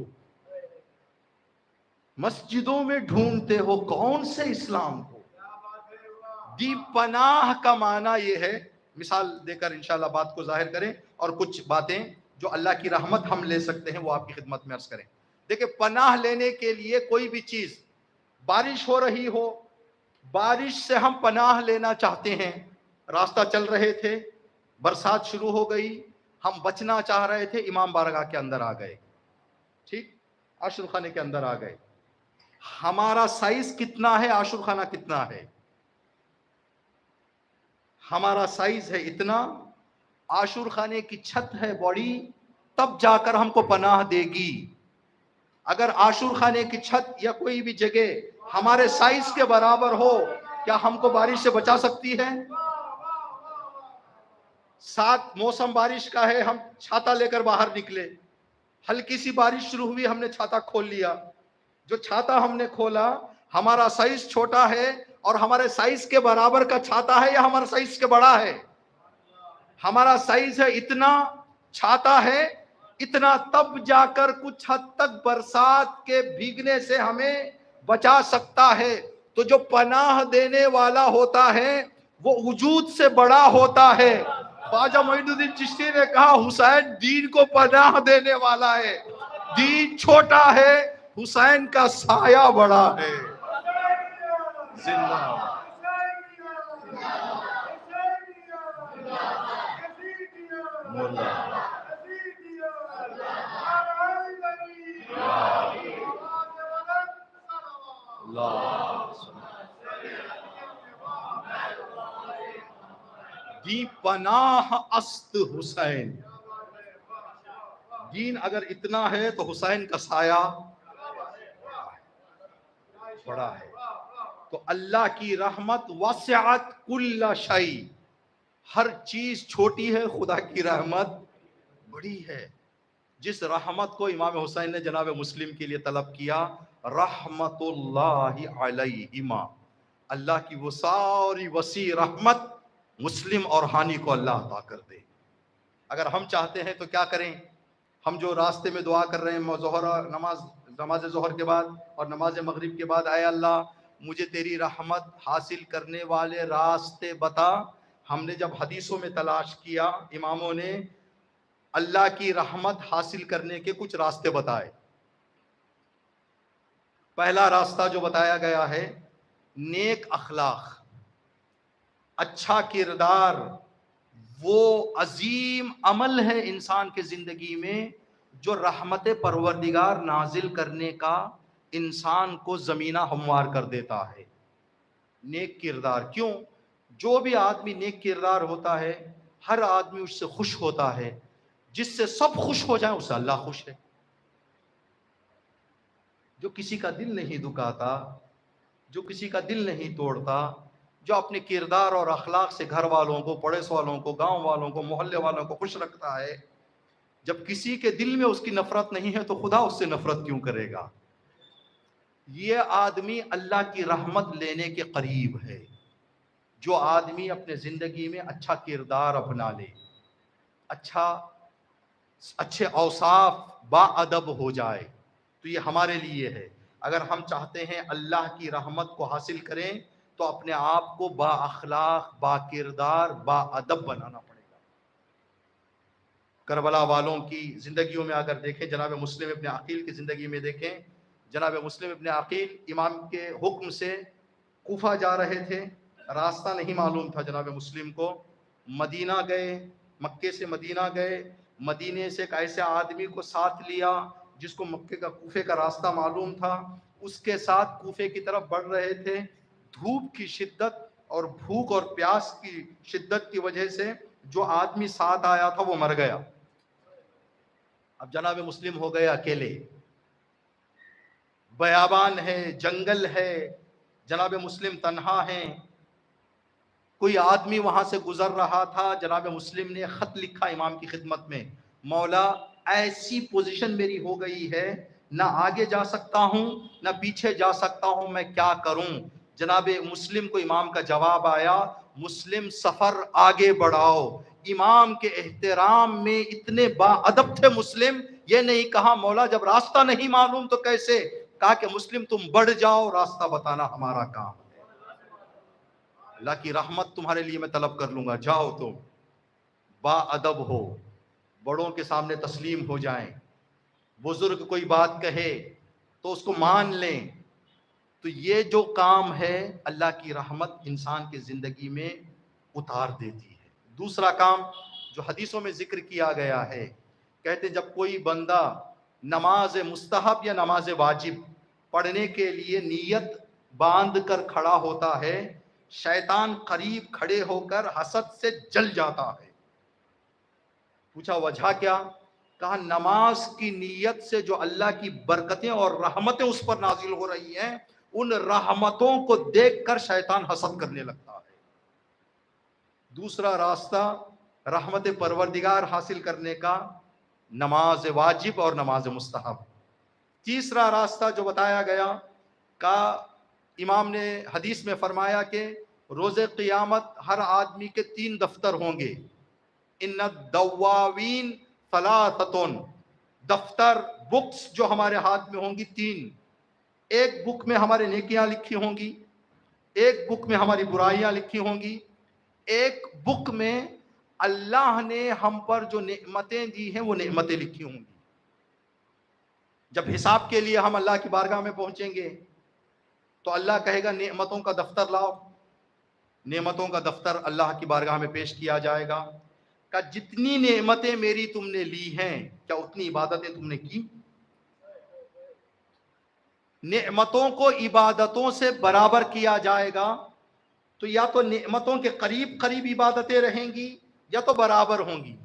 مسجدوں میں ڈھونڈتے ہو کون سے اسلام کو۔ دی پناہ کا معنی یہ ہے، مثال دے کر انشاءاللہ بات کو ظاہر کریں، اور کچھ باتیں جو اللہ کی رحمت ہم لے سکتے ہیں وہ آپ کی خدمت میں عرض کریں۔ دیکھیں، پناہ لینے کے لیے کوئی بھی چیز، بارش ہو رہی ہو، بارش سے ہم پناہ لینا چاہتے ہیں، راستہ چل رہے تھے، برسات شروع ہو گئی، ہم بچنا چاہ رہے تھے، امام بارگاہ کے اندر آ گئے، ٹھیک، عاشور خانے کے اندر آ گئے۔ ہمارا سائز کتنا ہے، عاشور خانہ کتنا ہے؟ ہمارا سائز ہے اتنا، عاشور خانے کی چھت ہے بڑی، تب جا کر ہم کو پناہ دے گی۔ اگر عاشور خانے کی چھت یا کوئی بھی جگہ ہمارے سائز کے برابر ہو، کیا ہم کو بارش سے بچا سکتی ہے؟ ساتھ موسم بارش کا ہے، ہم چھاتا لے کر باہر نکلے، ہلکی سی بارش شروع ہوئی، ہم نے چھاتا کھول لیا، جو چھاتا ہم نے کھولا ہمارا سائز چھوٹا ہے اور ہمارے سائز کے برابر کا چھاتا ہے یا ہمارا سائز کے بڑا ہے؟ ہمارا سائز ہے اتنا، چھاتا ہے اتنا، تب جا کر کچھ حد تک برسات کے بھیگنے سے ہمیں بچا سکتا ہے۔ تو جو پناہ دینے والا ہوتا ہے وہ وجود سے بڑا ہوتا ہے۔ خواجہ معین الدین چشتی نے کہا حسین دین کو پناہ دینے والا ہے، دین چھوٹا ہے، حسین کا سایہ بڑا ہے۔ زندہ دی پناہ است حسین۔ دین اگر اتنا ہے تو حسین کا سایہ بڑا ہے۔ تو اللہ کی رحمت وسعت کل شیء، ہر چیز چھوٹی ہے، خدا کی رحمت بڑی ہے۔ جس رحمت کو امام حسین نے جناب مسلم کے لیے طلب کیا، رحمت اللہ علیہما، اللہ کی وہ ساری وسیع رحمت مسلم اور ہانی کو اللہ عطا کر دے۔ اگر ہم چاہتے ہیں تو کیا کریں؟ ہم جو راستے میں دعا کر رہے ہیں نماز ظہر کے بعد اور نماز مغرب کے بعد، اے اللہ مجھے تیری رحمت حاصل کرنے والے راستے بتا۔ ہم نے جب حدیثوں میں تلاش کیا، اماموں نے اللہ کی رحمت حاصل کرنے کے کچھ راستے بتائے۔ پہلا راستہ جو بتایا گیا ہے، نیک اخلاق، اچھا کردار، وہ عظیم عمل ہے انسان کے زندگی میں جو رحمت پروردگار نازل کرنے کا انسان کو زمینہ ہموار کر دیتا ہے۔ نیک کردار، کیوں؟ جو بھی آدمی نیک کردار ہوتا ہے، ہر آدمی اس سے خوش ہوتا ہے، جس سے سب خوش ہو جائیں اس سے اللہ خوش ہے۔ جو کسی کا دل نہیں دکھاتا، جو کسی کا دل نہیں توڑتا، جو اپنے کردار اور اخلاق سے گھر والوں کو، پڑوس والوں کو، گاؤں والوں کو، محلے والوں کو خوش رکھتا ہے، جب کسی کے دل میں اس کی نفرت نہیں ہے تو خدا اس سے نفرت کیوں کرے گا؟ یہ آدمی اللہ کی رحمت لینے کے قریب ہے۔ جو آدمی اپنے زندگی میں اچھا کردار اپنا لے، اچھے اوصاف، با ادب ہو جائے، تو یہ ہمارے لیے ہے۔ اگر ہم چاہتے ہیں اللہ کی رحمت کو حاصل کریں تو اپنے آپ کو با اخلاق، با کردار، با ادب بنانا پڑے گا۔ کربلا والوں کی زندگیوں میں اگر دیکھیں، جناب مسلم ابن عقیل کی زندگی میں دیکھیں، جناب مسلم ابن عقیل امام کے حکم سے کوفہ جا رہے تھے، راستہ نہیں معلوم تھا جناب مسلم کو، مدینہ گئے، مکے سے مدینہ گئے، مدینے سے ایک ایسے آدمی کو ساتھ لیا جس کو مکے کا کوفے کا راستہ معلوم تھا، اس کے ساتھ کوفے کی طرف بڑھ رہے تھے۔ دھوپ کی شدت اور بھوک اور پیاس کی شدت کی وجہ سے جو آدمی ساتھ آیا تھا وہ مر گیا۔ اب جناب مسلم ہو گئے اکیلے، بیابان ہے، جنگل ہے، جناب مسلم تنہا ہیں۔ کوئی آدمی وہاں سے گزر رہا تھا، جناب مسلم نے خط لکھا امام کی خدمت میں، مولا ایسی پوزیشن میری ہو گئی ہے، نہ آگے جا سکتا ہوں نہ پیچھے جا سکتا ہوں، میں کیا کروں؟ جناب مسلم کو امام کا جواب آیا، مسلم سفر آگے بڑھاؤ۔ امام کے احترام میں اتنے با ادب تھے مسلم، یہ نہیں کہا مولا جب راستہ نہیں معلوم تو کیسے، کہا کہ مسلم تم بڑھ جاؤ، راستہ بتانا ہمارا کام ہے، اللہ کی رحمت تمہارے لیے میں طلب کر لوں گا، جاؤ تم۔ با ادب ہو، بڑوں کے سامنے تسلیم ہو جائیں، بزرگ کوئی بات کہے تو اس کو مان لیں، تو یہ جو کام ہے اللہ کی رحمت انسان کی زندگی میں اتار دیتی ہے۔ دوسرا کام جو حدیثوں میں ذکر کیا گیا ہے، کہتے جب کوئی بندہ نماز مستحب یا نماز واجب پڑھنے کے لیے نیت باندھ کر کھڑا ہوتا ہے، شیطان قریب کھڑے ہو کر حسد سے جل جاتا ہے۔ پوچھا وجہ کیا؟ کہا نماز کی نیت سے جو اللہ کی برکتیں اور رحمتیں اس پر نازل ہو رہی ہیں، ان رحمتوں کو دیکھ کر شیطان حسد کرنے لگتا ہے۔ دوسرا راستہ رحمت پروردگار حاصل کرنے کا، نماز واجب اور نماز مستحب۔ تیسرا راستہ جو بتایا گیا، کا امام نے حدیث میں فرمایا کہ روز قیامت ہر آدمی کے 3 دفتر ہوں گے، ان الدواوین ثلاثۃ، دفتر بکس جو ہمارے ہاتھ میں ہوں گی 3، ایک بک میں ہمارے نیکیاں لکھی ہوں گی، ایک بک میں ہماری برائیاں لکھی ہوں گی، ایک بک میں اللہ نے ہم پر جو نعمتیں دی ہیں وہ نعمتیں لکھی ہوں گی۔ جب حساب کے لیے ہم اللہ کی بارگاہ میں پہنچیں گے تو اللہ کہے گا نعمتوں کا دفتر لاؤ، نعمتوں کا دفتر اللہ کی بارگاہ میں پیش کیا جائے گا، کہ جتنی نعمتیں میری تم نے لی ہیں کیا اتنی عبادتیں تم نے کی؟ نعمتوں کو عبادتوں سے برابر کیا جائے گا، تو یا تو نعمتوں کے قریب قریب عبادتیں رہیں گی یا تو برابر ہوں گی۔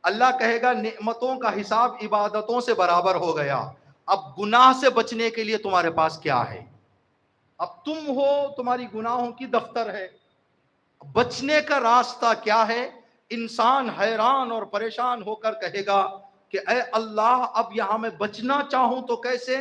اللہ کہے گا نعمتوں کا حساب عبادتوں سے برابر ہو گیا، اب گناہ سے بچنے کے لیے تمہارے پاس کیا ہے؟ اب تم ہو، تمہاری گناہوں کی دفتر ہے، بچنے کا راستہ کیا ہے؟ انسان حیران اور پریشان ہو کر کہے گا کہ اے اللہ اب یہاں میں بچنا چاہوں تو کیسے؟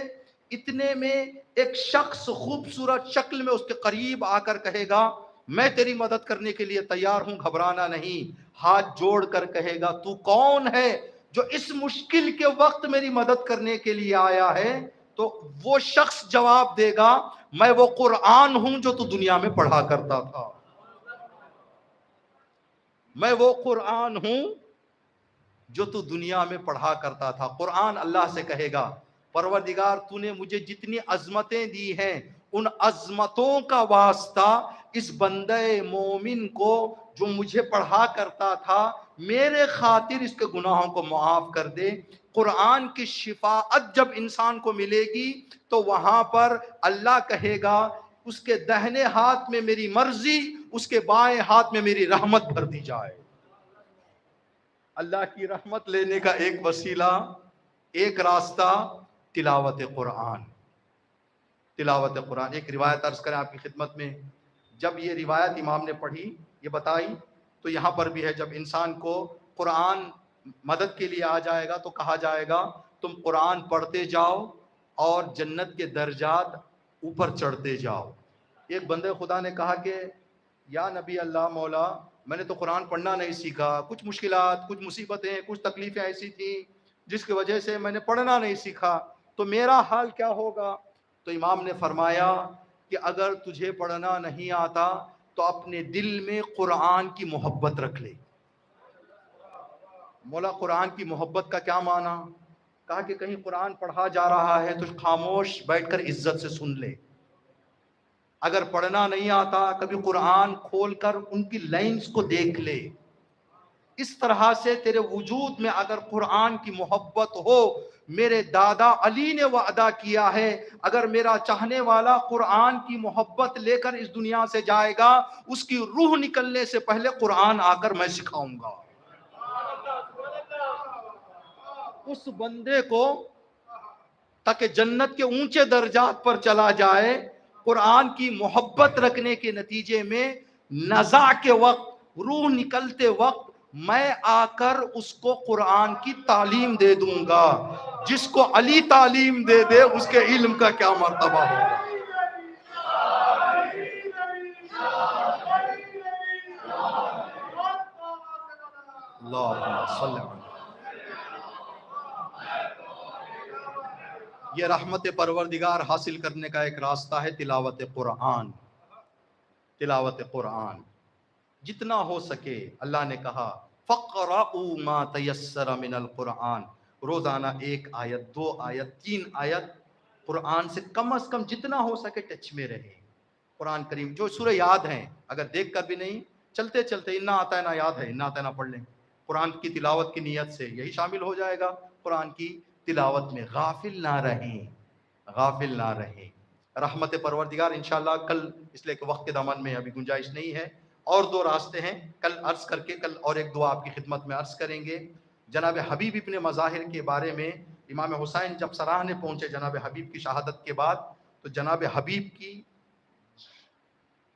اتنے میں ایک شخص خوبصورت شکل میں اس کے قریب آ کر کہے گا میں تیری مدد کرنے کے لیے تیار ہوں، گھبرانا نہیں، ہاتھ جوڑ کر کہے گا تو کون ہے جو اس مشکل کے وقت میری مدد کرنے کے لیے آیا ہے؟ تو وہ شخص جواب دے گا میں وہ قرآن ہوں جو تو دنیا میں پڑھا کرتا تھا، میں وہ قرآن ہوں جو تو دنیا میں پڑھا کرتا تھا۔ قرآن اللہ سے کہے گا پروردگار تو نے مجھے جتنی عظمتیں دی ہیں ان عظمتوں کا واسطہ اس بندہ مومن کو جو مجھے پڑھا کرتا تھا میرے خاطر اس کے گناہوں کو معاف کر دے۔ قرآن کی شفاعت جب انسان کو ملے گی تو وہاں پر اللہ کہے گا اس کے دہنے ہاتھ میں میری مرضی، اس کے بائیں ہاتھ میں میری رحمت بھر دی جائے۔ اللہ کی رحمت لینے کا ایک وسیلہ، ایک راستہ تلاوت قرآن، تلاوت قرآن۔ ایک روایت عرض کریں آپ کی خدمت میں، جب یہ روایت امام نے پڑھی، یہ بتائی، تو یہاں پر بھی ہے جب انسان کو قرآن مدد کے لیے آ جائے گا تو کہا جائے گا تم قرآن پڑھتے جاؤ اور جنت کے درجات اوپر چڑھتے جاؤ۔ ایک بندے خدا نے کہا کہ یا نبی اللہ مولا میں نے تو قرآن پڑھنا نہیں سیکھا، کچھ مشکلات، کچھ مصیبتیں، کچھ تکلیفیں ایسی تھیں جس کی وجہ سے میں نے پڑھنا نہیں سیکھا، تو میرا حال کیا ہوگا؟ تو امام نے فرمایا کہ اگر تجھے پڑھنا نہیں آتا تو اپنے دل میں قرآن کی محبت رکھ لے، مولا قرآن کی محبت کا کیا معنی؟ کہا کہ کہیں قرآن پڑھا جا رہا ہے تو خاموش بیٹھ کر عزت سے سن لے. اگر پڑھنا نہیں آتا کبھی قرآن کھول کر ان کی لائنز کو دیکھ لے. اس طرح سے تیرے وجود میں اگر قرآن کی محبت ہو، میرے دادا علی نے وعدہ کیا ہے اگر میرا چاہنے والا قرآن کی محبت لے کر اس دنیا سے جائے گا، اس کی روح نکلنے سے پہلے قرآن آ کر میں سکھاؤں گا. اس بندے کو تاکہ جنت کے اونچے درجات پر چلا جائے، قرآن کی محبت رکھنے کے نتیجے میں نزع کے وقت، روح نکلتے وقت میں آ کر اس کو قرآن کی تعلیم دے دوں گا. جس کو علی تعلیم دے دے اس کے علم کا کیا مرتبہ ہوگا. اللہم صلی اللہ. یہ رحمت پروردگار حاصل کرنے کا ایک راستہ ہے تلاوت قرآن. تلاوت قرآن جتنا ہو سکے، اللہ نے کہا فَقْرَؤُوا مَا تَيَسَّرَ مِنَ الْقُرْآنِ. روزانہ 1 آیت 2 آیت 3 آیت قرآن سے کم از کم جتنا ہو سکے ٹچ میں رہے. قرآن کریم جو سورہ یاد ہیں اگر دیکھ کر بھی نہیں، چلتے چلتے انا آتا ہے نا یاد ہے، انا آتا ہے نا پڑھ لیں. قرآن کی تلاوت کی نیت سے یہی شامل ہو جائے گا. قرآن کی تلاوت میں غافل نہ رہیں، غافل نہ رہیں. رحمت پروردگار انشاءاللہ کل، اس لیے کہ وقت کے دامن میں ابھی گنجائش نہیں ہے، اور 2 راستے ہیں کل عرض کر کے، کل اور ایک دعا آپ کی خدمت میں عرض کریں گے. جناب حبیب ابن مظاہر کے بارے میں امام حسین جب سراہنے پہنچے جناب حبیب کی شہادت کے بعد، تو جناب حبیب کی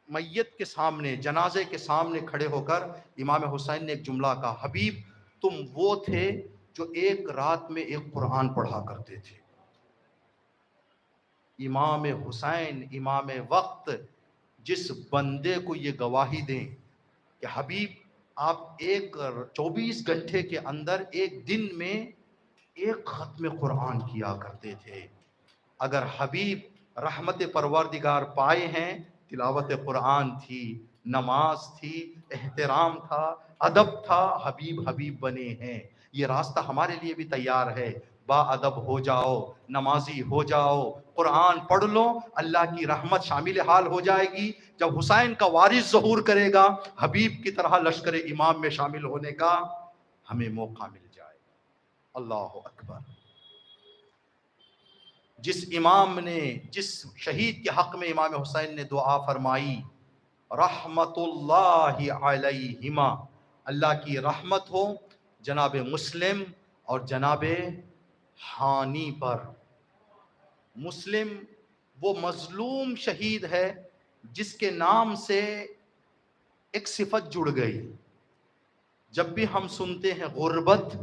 میت کے سامنے، جنازے کے سامنے کھڑے ہو کر امام حسین نے ایک جملہ کہا، حبیب تم وہ تھے جو ایک رات میں ایک قرآن پڑھا کرتے تھے. امام حسین امام وقت جس بندے کو یہ گواہی دیں کہ حبیب آپ 24 گھنٹے کے اندر ایک دن میں ایک ختم قرآن کیا کرتے تھے. اگر حبیب رحمت پروردگار پائے ہیں، تلاوت قرآن تھی، نماز تھی، احترام تھا، ادب تھا، حبیب حبیب بنے ہیں. یہ راستہ ہمارے لیے بھی تیار ہے. با ادب ہو جاؤ، نمازی ہو جاؤ، قرآن پڑھ لو، اللہ کی رحمت شامل حال ہو جائے گی. جب حسین کا وارث ظہور کرے گا، حبیب کی طرح لشکر امام میں شامل ہونے کا ہمیں موقع مل جائے گا. اللہ اکبر. جس امام نے، جس شہید کے حق میں امام حسین نے دعا فرمائی، رحمت اللہ علیہما، اللہ کی رحمت ہو جناب مسلم اور جناب ہانی پر. مسلم وہ مظلوم شہید ہے جس کے نام سے ایک صفت جڑ گئی. جب بھی ہم سنتے ہیں غربت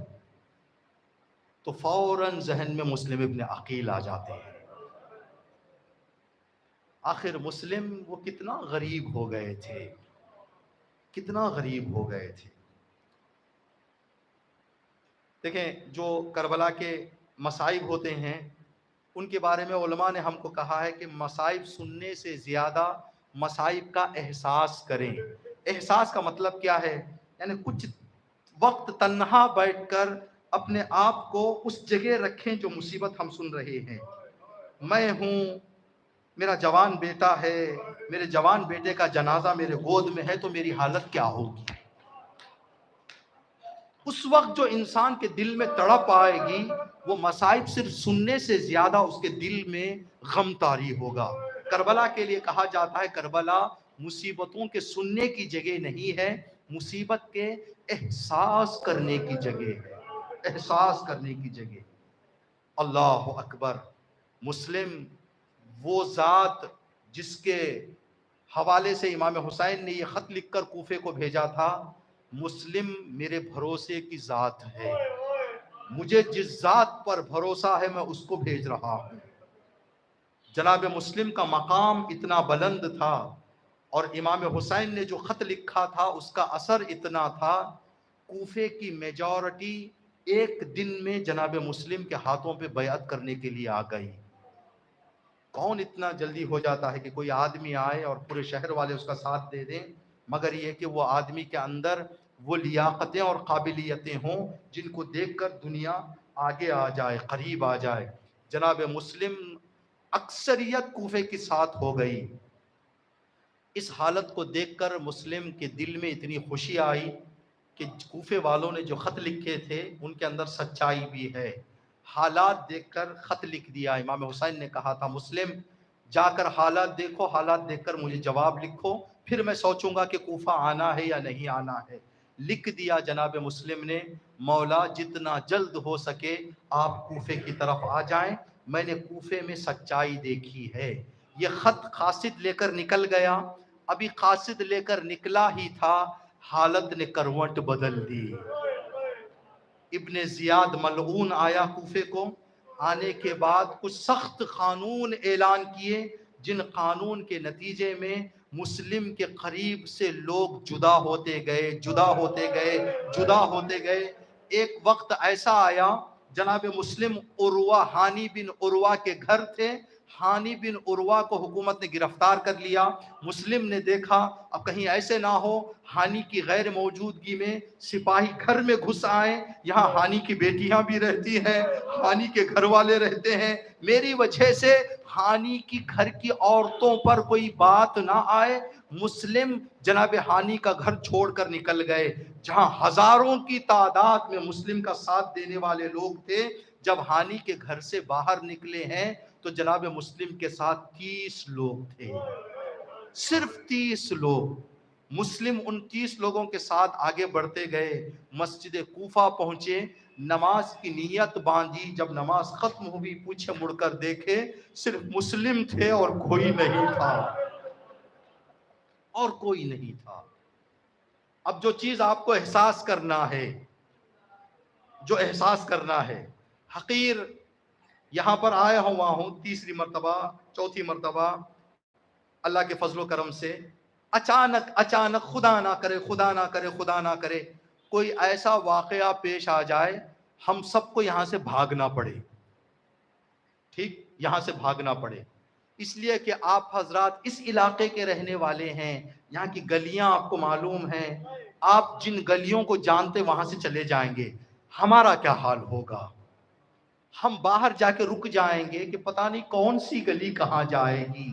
تو فوراً ذہن میں مسلم ابن عقیل آ جاتے ہیں. آخر مسلم وہ کتنا غریب ہو گئے تھے، کتنا غریب ہو گئے تھے. دیکھیں جو کربلا کے مصائب ہوتے ہیں ان کے بارے میں علماء نے ہم کو کہا ہے کہ مصائب سننے سے زیادہ مصائب کا احساس کریں. احساس کا مطلب کیا ہے؟ یعنی کچھ وقت تنہا بیٹھ کر اپنے آپ کو اس جگہ رکھیں جو مصیبت ہم سن رہے ہیں. میں ہوں، میرا جوان بیٹا ہے، میرے جوان بیٹے کا جنازہ میرے گود میں ہے تو میری حالت کیا ہوگی. اس وقت جو انسان کے دل میں تڑپ آئے گی، وہ مصائب صرف سننے سے زیادہ اس کے دل میں غم طاری ہوگا. کربلا کے لیے کہا جاتا ہے کربلا مصیبتوں کے سننے کی جگہ نہیں ہے، مصیبت کے احساس کرنے کی جگہ ہے، احساس کرنے کی جگہ. اللہ اکبر. مسلم وہ ذات جس کے حوالے سے امام حسین نے یہ خط لکھ کر کوفے کو بھیجا تھا، مسلم میرے بھروسے کی ذات ہے، مجھے جس ذات پر بھروسہ ہے میں اس کو بھیج رہا ہوں. جناب مسلم کا مقام اتنا بلند تھا اور امام حسین نے جو خط لکھا تھا اس کا اثر اتنا تھا، کوفے کی میجورٹی ایک دن میں جناب مسلم کے ہاتھوں پہ بیعت کرنے کے لیے آ گئی. کون اتنا جلدی ہو جاتا ہے کہ کوئی آدمی آئے اور پورے شہر والے اس کا ساتھ دے دیں، مگر یہ کہ وہ آدمی کے اندر وہ لیاقتیں اور قابلیتیں ہوں جن کو دیکھ کر دنیا آگے آ جائے، قریب آ جائے۔ جناب مسلم اکثریت کوفے کے ساتھ ہو گئی۔ اس حالت کو دیکھ کر مسلم کے دل میں اتنی خوشی آئی کہ کوفے والوں نے جو خط لکھے تھے ان کے اندر سچائی بھی ہے۔ حالات دیکھ کر خط لکھ دیا۔ امام حسین نے کہا تھا مسلم جا کر حالات دیکھو، حالات دیکھ کر مجھے جواب لکھو، پھر میں سوچوں گا کہ کوفہ آنا ہے یا نہیں آنا ہے۔ لکھ دیا جناب مسلم نے، مولا جتنا جلد ہو سکے آپ کوفے کی طرف آ جائیں، میں نے کوفے میں سچائی دیکھی ہے۔ یہ خط قاصد لے کر نکل گیا۔ ابھی قاصد لے کر نکلا ہی تھا، حالت نے کروٹ بدل دی۔ ابن زیاد ملعون آیا کوفے کو۔ آنے کے بعد کچھ سخت قانون اعلان کیے، جن قانون کے نتیجے میں مسلم کے قریب سے لوگ جدا ہوتے گئے، جدا ہوتے گئے، جدا ہوتے گئے۔ ایک وقت ایسا آیا جناب مسلم عروہ، ہانی بن عروہ کے گھر تھے۔ ہانی بن عروہ کو حکومت نے گرفتار کر لیا۔ مسلم نے دیکھا اب کہیں ایسے نہ ہو ہانی کی غیر موجودگی میں سپاہی گھر میں گھس آئیں، یہاں ہانی کی بیٹیاں بھی رہتی ہیں، ہانی کے گھر والے رہتے ہیں، میری وجہ سے ہانی کی گھر کی عورتوں پر کوئی بات نہ آئے۔ مسلم جناب ہانی کا گھر چھوڑ کر نکل گئے، جہاں ہزاروں کی تعداد میں مسلم کا ساتھ دینے والے لوگ تھے۔ جب ہانی کے گھر سے باہر نکلے ہیں تو جناب مسلم کے ساتھ 30 لوگ تھے، صرف 30 لوگ۔ مسلم ان 30 لوگوں کے ساتھ آگے بڑھتے گئے، مسجد کوفہ پہنچے، نماز کی نیت باندھی۔ جب نماز ختم ہوئی پیچھے مڑ کر دیکھے، صرف مسلم تھے اور کوئی نہیں تھا، اور کوئی نہیں تھا۔ اب جو چیز آپ کو احساس کرنا ہے، جو احساس کرنا ہے، حقیر یہاں پر آیا ہوا ہوں تیسری مرتبہ، چوتھی مرتبہ، اللہ کے فضل و کرم سے اچانک خدا نہ کرے، خدا نہ کرے، خدا نہ کرے کوئی ایسا واقعہ پیش آ جائے ہم سب کو یہاں سے بھاگنا پڑے، ٹھیک، یہاں سے بھاگنا پڑے، اس لیے کہ آپ حضرات اس علاقے کے رہنے والے ہیں، یہاں کی گلیاں آپ کو معلوم ہیں، آپ جن گلیوں کو جانتے وہاں سے چلے جائیں گے، ہمارا کیا حال ہوگا؟ ہم باہر جا کے رک جائیں گے کہ پتہ نہیں کون سی گلی کہاں جائے گی۔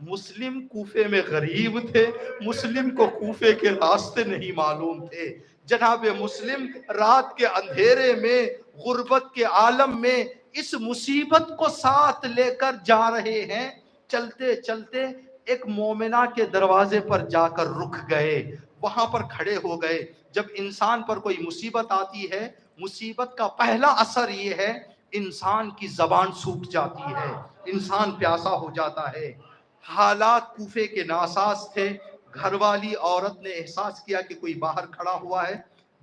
مسلم کوفے میں غریب تھے، مسلم کو کوفے کے راستے نہیں معلوم تھے۔ جناب مسلم رات کے اندھیرے میں، غربت کے عالم میں اس مصیبت کو ساتھ لے کر جا رہے ہیں۔ چلتے چلتے ایک مومنہ کے دروازے پر جا کر رک گئے، وہاں پر کھڑے ہو گئے۔ جب انسان پر کوئی مصیبت آتی ہے، مصیبت کا پہلا اثر یہ ہے انسان کی زبان سوکھ جاتی ہے، انسان پیاسا ہو جاتا ہے۔ حالات کوفے کے ناساز تھے۔ گھر والی عورت نے احساس کیا کہ کوئی باہر کھڑا ہوا ہے،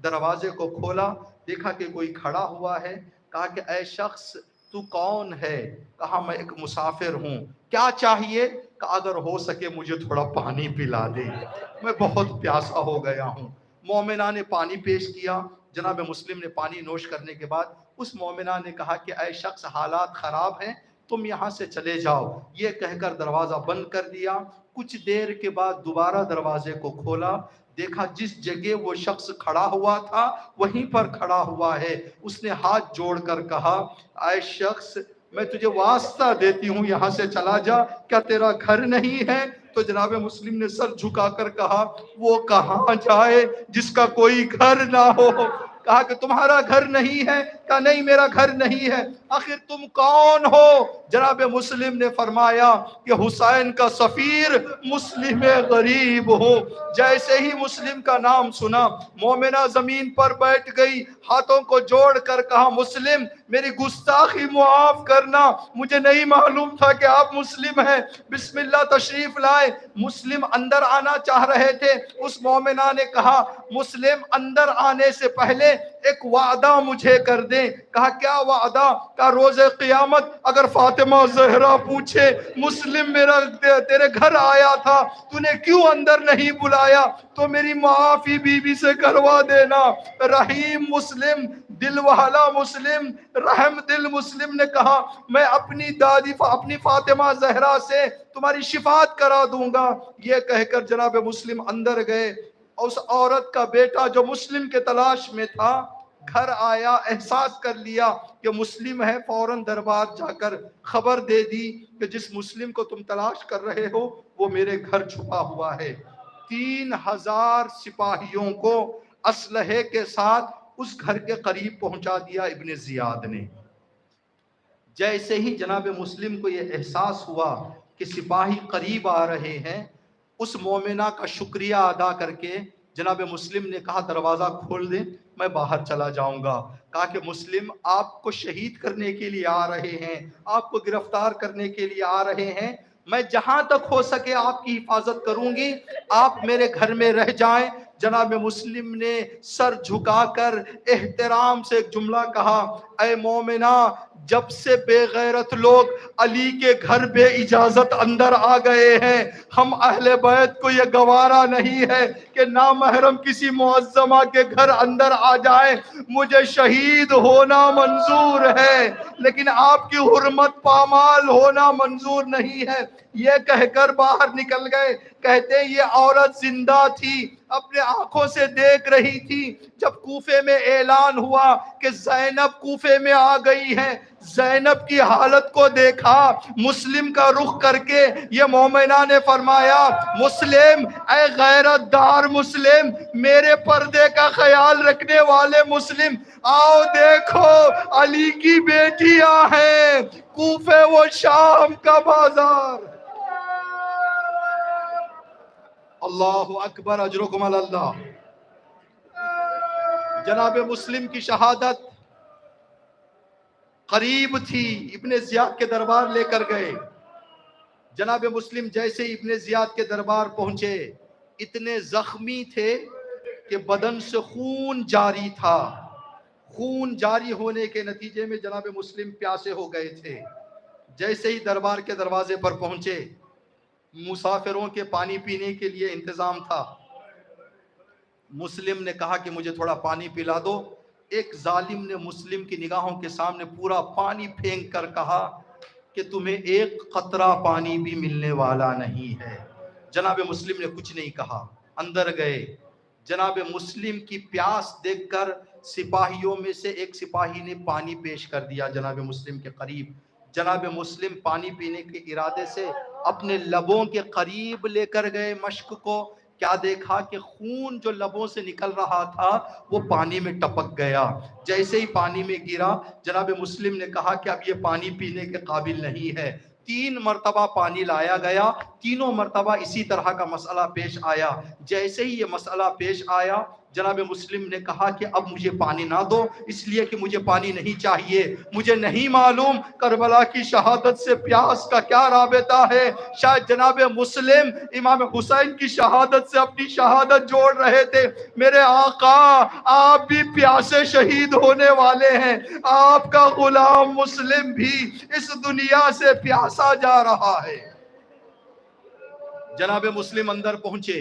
دروازے کو کھولا، دیکھا کہ کوئی کھڑا ہوا ہے، کہا کہ اے شخص تو کون ہے؟ کہا میں ایک مسافر ہوں، کیا چاہیے؟ کہ اگر ہو سکے مجھے تھوڑا پانی پلا دے، میں بہت پیاسا ہو گیا ہوں۔ مومنہ نے پانی پیش کیا، جناب مسلم نے پانی نوش کرنے کے بعد اس مومنہ نے کہا کہ اے شخص حالات خراب ہیں، تم یہاں سے چلے جاؤ، یہ کہہ کر دروازہ بند کر دیا۔ کچھ دیر کے بعد دوبارہ دروازے کو کھولا، دیکھا جس جگہ وہ شخص کھڑا ہوا تھا وہیں پر کھڑا ہوا ہے۔ اس نے ہاتھ جوڑ کر کہا اے شخص میں تجھے واسطہ دیتی ہوں یہاں سے چلا جا، کیا تیرا گھر نہیں ہے؟ تو جناب مسلم نے سر جھکا کر کہا وہ کہاں جائے جس کا کوئی گھر نہ ہو؟ کہا کہ تمہارا گھر نہیں ہے؟ کہا نہیں میرا گھر نہیں ہے۔ آخر تم کون ہو؟ جناب مسلم نے فرمایا کہ حسین کا سفیر مسلم غریب ہو۔ جیسے ہی مسلم کا نام سنا مومنہ زمین پر بیٹھ گئی، ہاتھوں کو جوڑ کر کہا مسلم میری گستاخی معاف کرنا، مجھے نہیں معلوم تھا کہ آپ مسلم ہیں، بسم اللہ تشریف لائے۔ مسلم اندر آنا چاہ رہے تھے، اس مومنہ نے کہا مسلم اندر آنے سے پہلے ایک وعدہ مجھے کر دیں۔ کہا کیا وعدہ؟ کہا روز قیامت اگر فاطمہ زہرا پوچھے مسلم میرا تیرے گھر آیا تھا تو نے کیوں اندر نہیں بلایا تو میری معافی بی بی سے کروا دینا۔ رحیم مسلم، دل والا مسلم، رحم دل مسلم نے کہا میں اپنی دادی اپنی فاطمہ زہرا سے تمہاری شفاعت کرا دوں گا۔ یہ کہہ کر جناب مسلم اندر گئے، اس عورت کا بیٹا جو مسلم کے تلاش میں تھا گھر آیا، احساس کر لیا کہ مسلم ہے، فوراً دربار جا کر خبر دے دی کہ جس مسلم کو تم تلاش کر رہے ہو وہ میرے گھر چھپا ہوا ہے۔ 3000 سپاہیوں کو اسلحے کے ساتھ اس گھر کے قریب پہنچا دیا ابن زیاد نے۔ جیسے ہی جناب مسلم کو یہ احساس ہوا کہ سپاہی قریب آ رہے ہیں، اس مومنہ کا شکریہ ادا کر کے جناب مسلم نے کہا دروازہ کھول دیں، میں باہر چلا جاؤں گا۔ کہا کہ مسلم آپ کو شہید کرنے کے لیے آ رہے ہیں، آپ کو گرفتار کرنے کے لیے آ رہے ہیں، میں جہاں تک ہو سکے آپ کی حفاظت کروں گی، آپ میرے گھر میں رہ جائیں۔ جناب مسلم نے سر جھکا کر احترام سے ایک جملہ کہا، اے مومنہ، جب سے بے غیرت لوگ علی کے گھر بے اجازت اندر آ گئے ہیں، ہم اہل بیت کو یہ گوارا نہیں ہے کہ نامحرم کسی معظمہ کے گھر اندر آ جائے۔ مجھے شہید ہونا منظور ہے لیکن آپ کی حرمت پامال ہونا منظور نہیں ہے۔ یہ کہہ کر باہر نکل گئے۔ کہتے ہیں یہ عورت زندہ تھی، اپنے آنکھوں سے دیکھ رہی تھی جب کوفے میں اعلان ہوا کہ زینب کوفے میں آ گئی ہے۔ زینب کی حالت کو دیکھا، مسلم کا رخ کر کے یہ مومنہ نے فرمایا، مسلم، اے غیرت دار مسلم، میرے پردے کا خیال رکھنے والے مسلم، آؤ دیکھو علی کی بیٹیاں ہیں، کوفے و شام کا بازار۔ اللہ اکبر، اجرکم علی اللہ۔ جناب مسلم کی شہادت قریب تھی، ابن زیاد کے دربار لے کر گئے۔ جناب مسلم جیسے ابن زیاد کے دربار پہنچے، اتنے زخمی تھے کہ بدن سے خون جاری تھا۔ خون جاری ہونے کے نتیجے میں جناب مسلم پیاسے ہو گئے تھے۔ جیسے ہی دربار کے دروازے پر پہنچے، مسافروں کے پانی پینے کے لیے انتظام تھا۔ مسلم نے کہا کہ مجھے تھوڑا پانی پلا دو۔ ایک ظالم نے مسلم کی نگاہوں کے سامنے پورا پانی پھینک کر کہا کہ تمہیں ایک قطرہ پانی بھی ملنے والا نہیں ہے۔ جناب مسلم نے کچھ نہیں کہا، اندر گئے۔ جناب مسلم کی پیاس دیکھ کر سپاہیوں میں سے ایک سپاہی نے پانی پیش کر دیا جناب مسلم کے قریب۔ جناب مسلم پانی پینے کے ارادے سے اپنے لبوں کے قریب لے کر گئے مشک کو۔ کیا دیکھا کہ خون جو لبوں سے نکل رہا تھا وہ پانی میں ٹپک گیا۔ جیسے ہی پانی میں گرا، جناب مسلم نے کہا کہ اب یہ پانی پینے کے قابل نہیں ہے۔ 3 مرتبہ پانی لایا گیا، تینوں مرتبہ اسی طرح کا مسئلہ پیش آیا۔ جیسے ہی یہ مسئلہ پیش آیا، جناب مسلم نے کہا کہ اب مجھے پانی نہ دو، اس لیے کہ مجھے پانی نہیں چاہیے۔ مجھے نہیں معلوم کربلا کی شہادت سے پیاس کا کیا رابطہ ہے۔ شاید جناب مسلم امام حسین کی شہادت سے اپنی شہادت جوڑ رہے تھے۔ میرے آقا، آپ بھی پیاسے شہید ہونے والے ہیں، آپ کا غلام مسلم بھی اس دنیا سے پیاسا جا رہا ہے۔ جناب مسلم اندر پہنچے،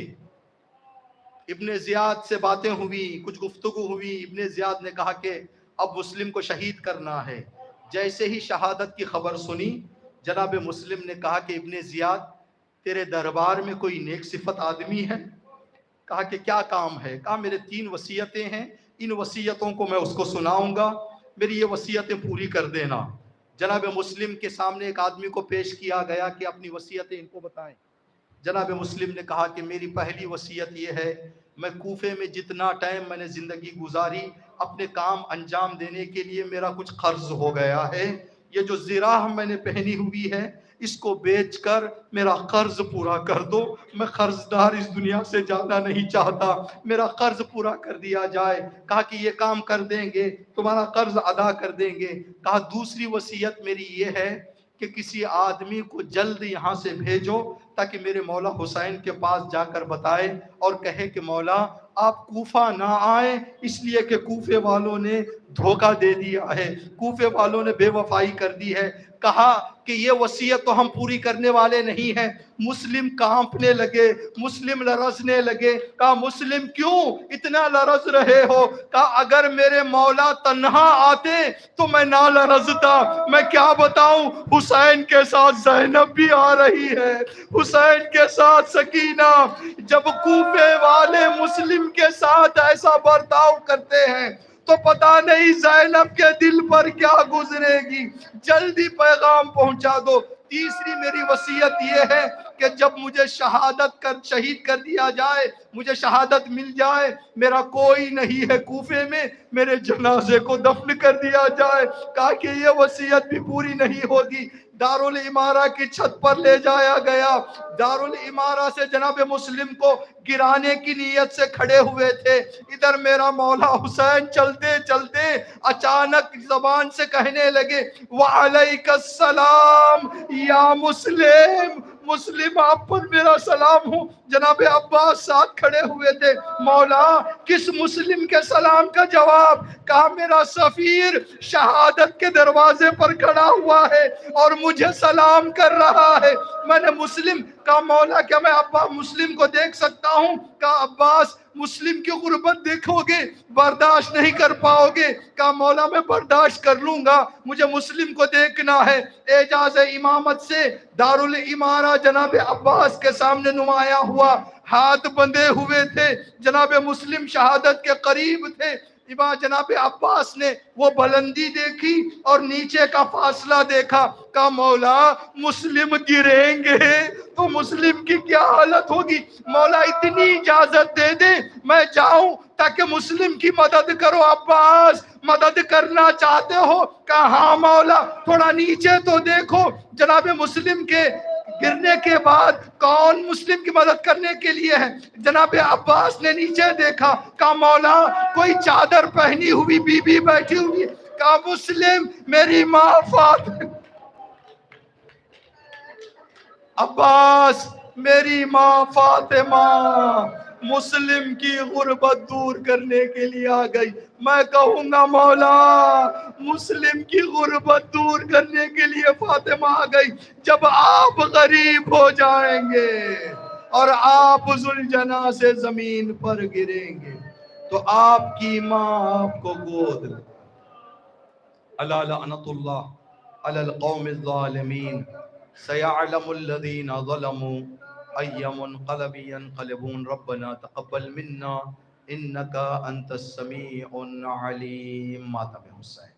ابن زیاد سے باتیں ہوئی، کچھ گفتگو ہوئی۔ ابن زیاد نے کہا کہ اب مسلم کو شہید کرنا ہے۔ جیسے ہی شہادت کی خبر سنی، جناب مسلم نے کہا کہ ابن زیاد، تیرے دربار میں کوئی نیک صفت آدمی ہے؟ کہا کہ کیا کام ہے؟ کہا میرے 3 وصیتیں ہیں، ان وصیتوں کو میں اس کو سناؤں گا، میری یہ وصیتیں پوری کر دینا۔ جناب مسلم کے سامنے ایک آدمی کو پیش کیا گیا کہ اپنی وصیتیں ان کو بتائیں۔ جناب مسلم نے کہا کہ میری پہلی وصیت یہ ہے، میں کوفے میں جتنا ٹائم میں نے زندگی گزاری، اپنے کام انجام دینے کے لیے میرا کچھ قرض ہو گیا ہے۔ یہ جو زراح میں نے پہنی ہوئی ہے، اس کو بیچ کر میرا قرض پورا کر دو۔ میں قرضدار اس دنیا سے جانا نہیں چاہتا، میرا قرض پورا کر دیا جائے۔ کہا کہ یہ کام کر دیں گے، تمہارا قرض ادا کر دیں گے۔ کہا دوسری وصیت میری یہ ہے کہ کسی آدمی کو جلد یہاں سے بھیجو تاکہ میرے مولا حسین کے پاس جا کر بتائے اور کہے کہ مولا آپ کوفہ نہ آئیں، اس لیے کہ کوفے والوں نے دھوکہ دے دیا ہے، کوفے والوں نے بے وفائی کر دی ہے۔ کہا کہ یہ وصیت تو ہم پوری کرنے والے نہیں ہیں۔ مسلم کانپنے لگے، مسلم لرزنے لگے۔ کہا مسلم کیوں اتنا لرز رہے ہو؟ کہا اگر میرے مولا تنہا آتے تو میں نہ لرزتا۔ میں کیا بتاؤں، حسین کے ساتھ زینب بھی آ رہی ہے، حسین کے ساتھ سکینہ۔ جب کوفے والے مسلم کے ساتھ ایسا برتاؤ کرتے ہیں تو پتہ نہیں زینب کے دل پر کیا گزرے گی۔ جلدی پیغام پہنچا دو۔ تیسری میری وصیت یہ ہے کہ جب مجھے شہید کر دیا جائے، مجھے شہادت مل جائے، میرا کوئی نہیں ہے کوفے میں، میرے جنازے کو دفن کر دیا جائے۔ کہا کہ یہ وصیت بھی پوری نہیں ہوگی۔ دارالامارہ کی چھت پر لے جایا گیا۔ دارالامارہ سے جناب مسلم کو گرانے کی نیت سے کھڑے ہوئے تھے۔ ادھر میرا مولا حسین چلتے چلتے اچانک زبان سے کہنے لگے وعلیک السلام یا مسلم، مسلم آپ پر میرا سلام ہوں۔ جناب عباس ساتھ کھڑے ہوئے تھے۔ مولا کس مسلم کے سلام کا جواب؟ کہا میرا سفیر شہادت کے دروازے پر کھڑا ہوا ہے اور مجھے سلام کر رہا ہے۔ میں نے مسلم کہا مولا کیا میں عباس مسلم کو دیکھ سکتا ہوں؟ کہا عباس مسلم کی غربت دیکھو گے برداشت نہیں کر پاؤ گے۔ کہا مولا میں برداشت کر لوں گا، مجھے مسلم کو دیکھنا ہے۔ اعجاز امامت سے دارالامارہ جناب عباس کے سامنے نمایاں ہوا، ہاتھ بندھے ہوئے تھے، جناب مسلم شہادت کے قریب تھے۔ جناب عباس نے وہ بلندی دیکھی اور نیچے کا فاصلہ دیکھا۔ کہا مولا مسلم گریں گے تو مسلم کی کیا حالت ہوگی؟ مولا اتنی اجازت دے دے میں جاؤں تاکہ مسلم کی مدد کرو۔ عباس مدد کرنا چاہتے ہو؟ کہا ہاں مولا، تھوڑا نیچے تو دیکھو۔ جناب مسلم کے گرنے کے بعد کون مسلم کی مدد کرنے کے لیے ہے؟ جناب عباس نے نیچے دیکھا۔ کہا مولا کوئی چادر پہنی ہوئی بی بی بیٹھی ہوئی۔ کہا مسلم میری ماں فاطمہ، عباس میری ماں فاطمہ مسلم کی غربت دور کرنے کے لیے آ گئی۔ میں کہوں گا مولا مسلم کی غربت دور کرنے کے لیے فاطمہ آ گئی۔ جب آپ غریب ہو جائیں گے اور آپ ذوالجناح سے زمین پر گریں گے تو آپ کی ماں آپ کو گود لے۔ الا لعنت اللہ علی القوم الظالمین سیعلم الذین ظلموا ای منقلب ینقلبون ربنا تقبل منا انک انت السمیع العلیم۔ ماتم حسین۔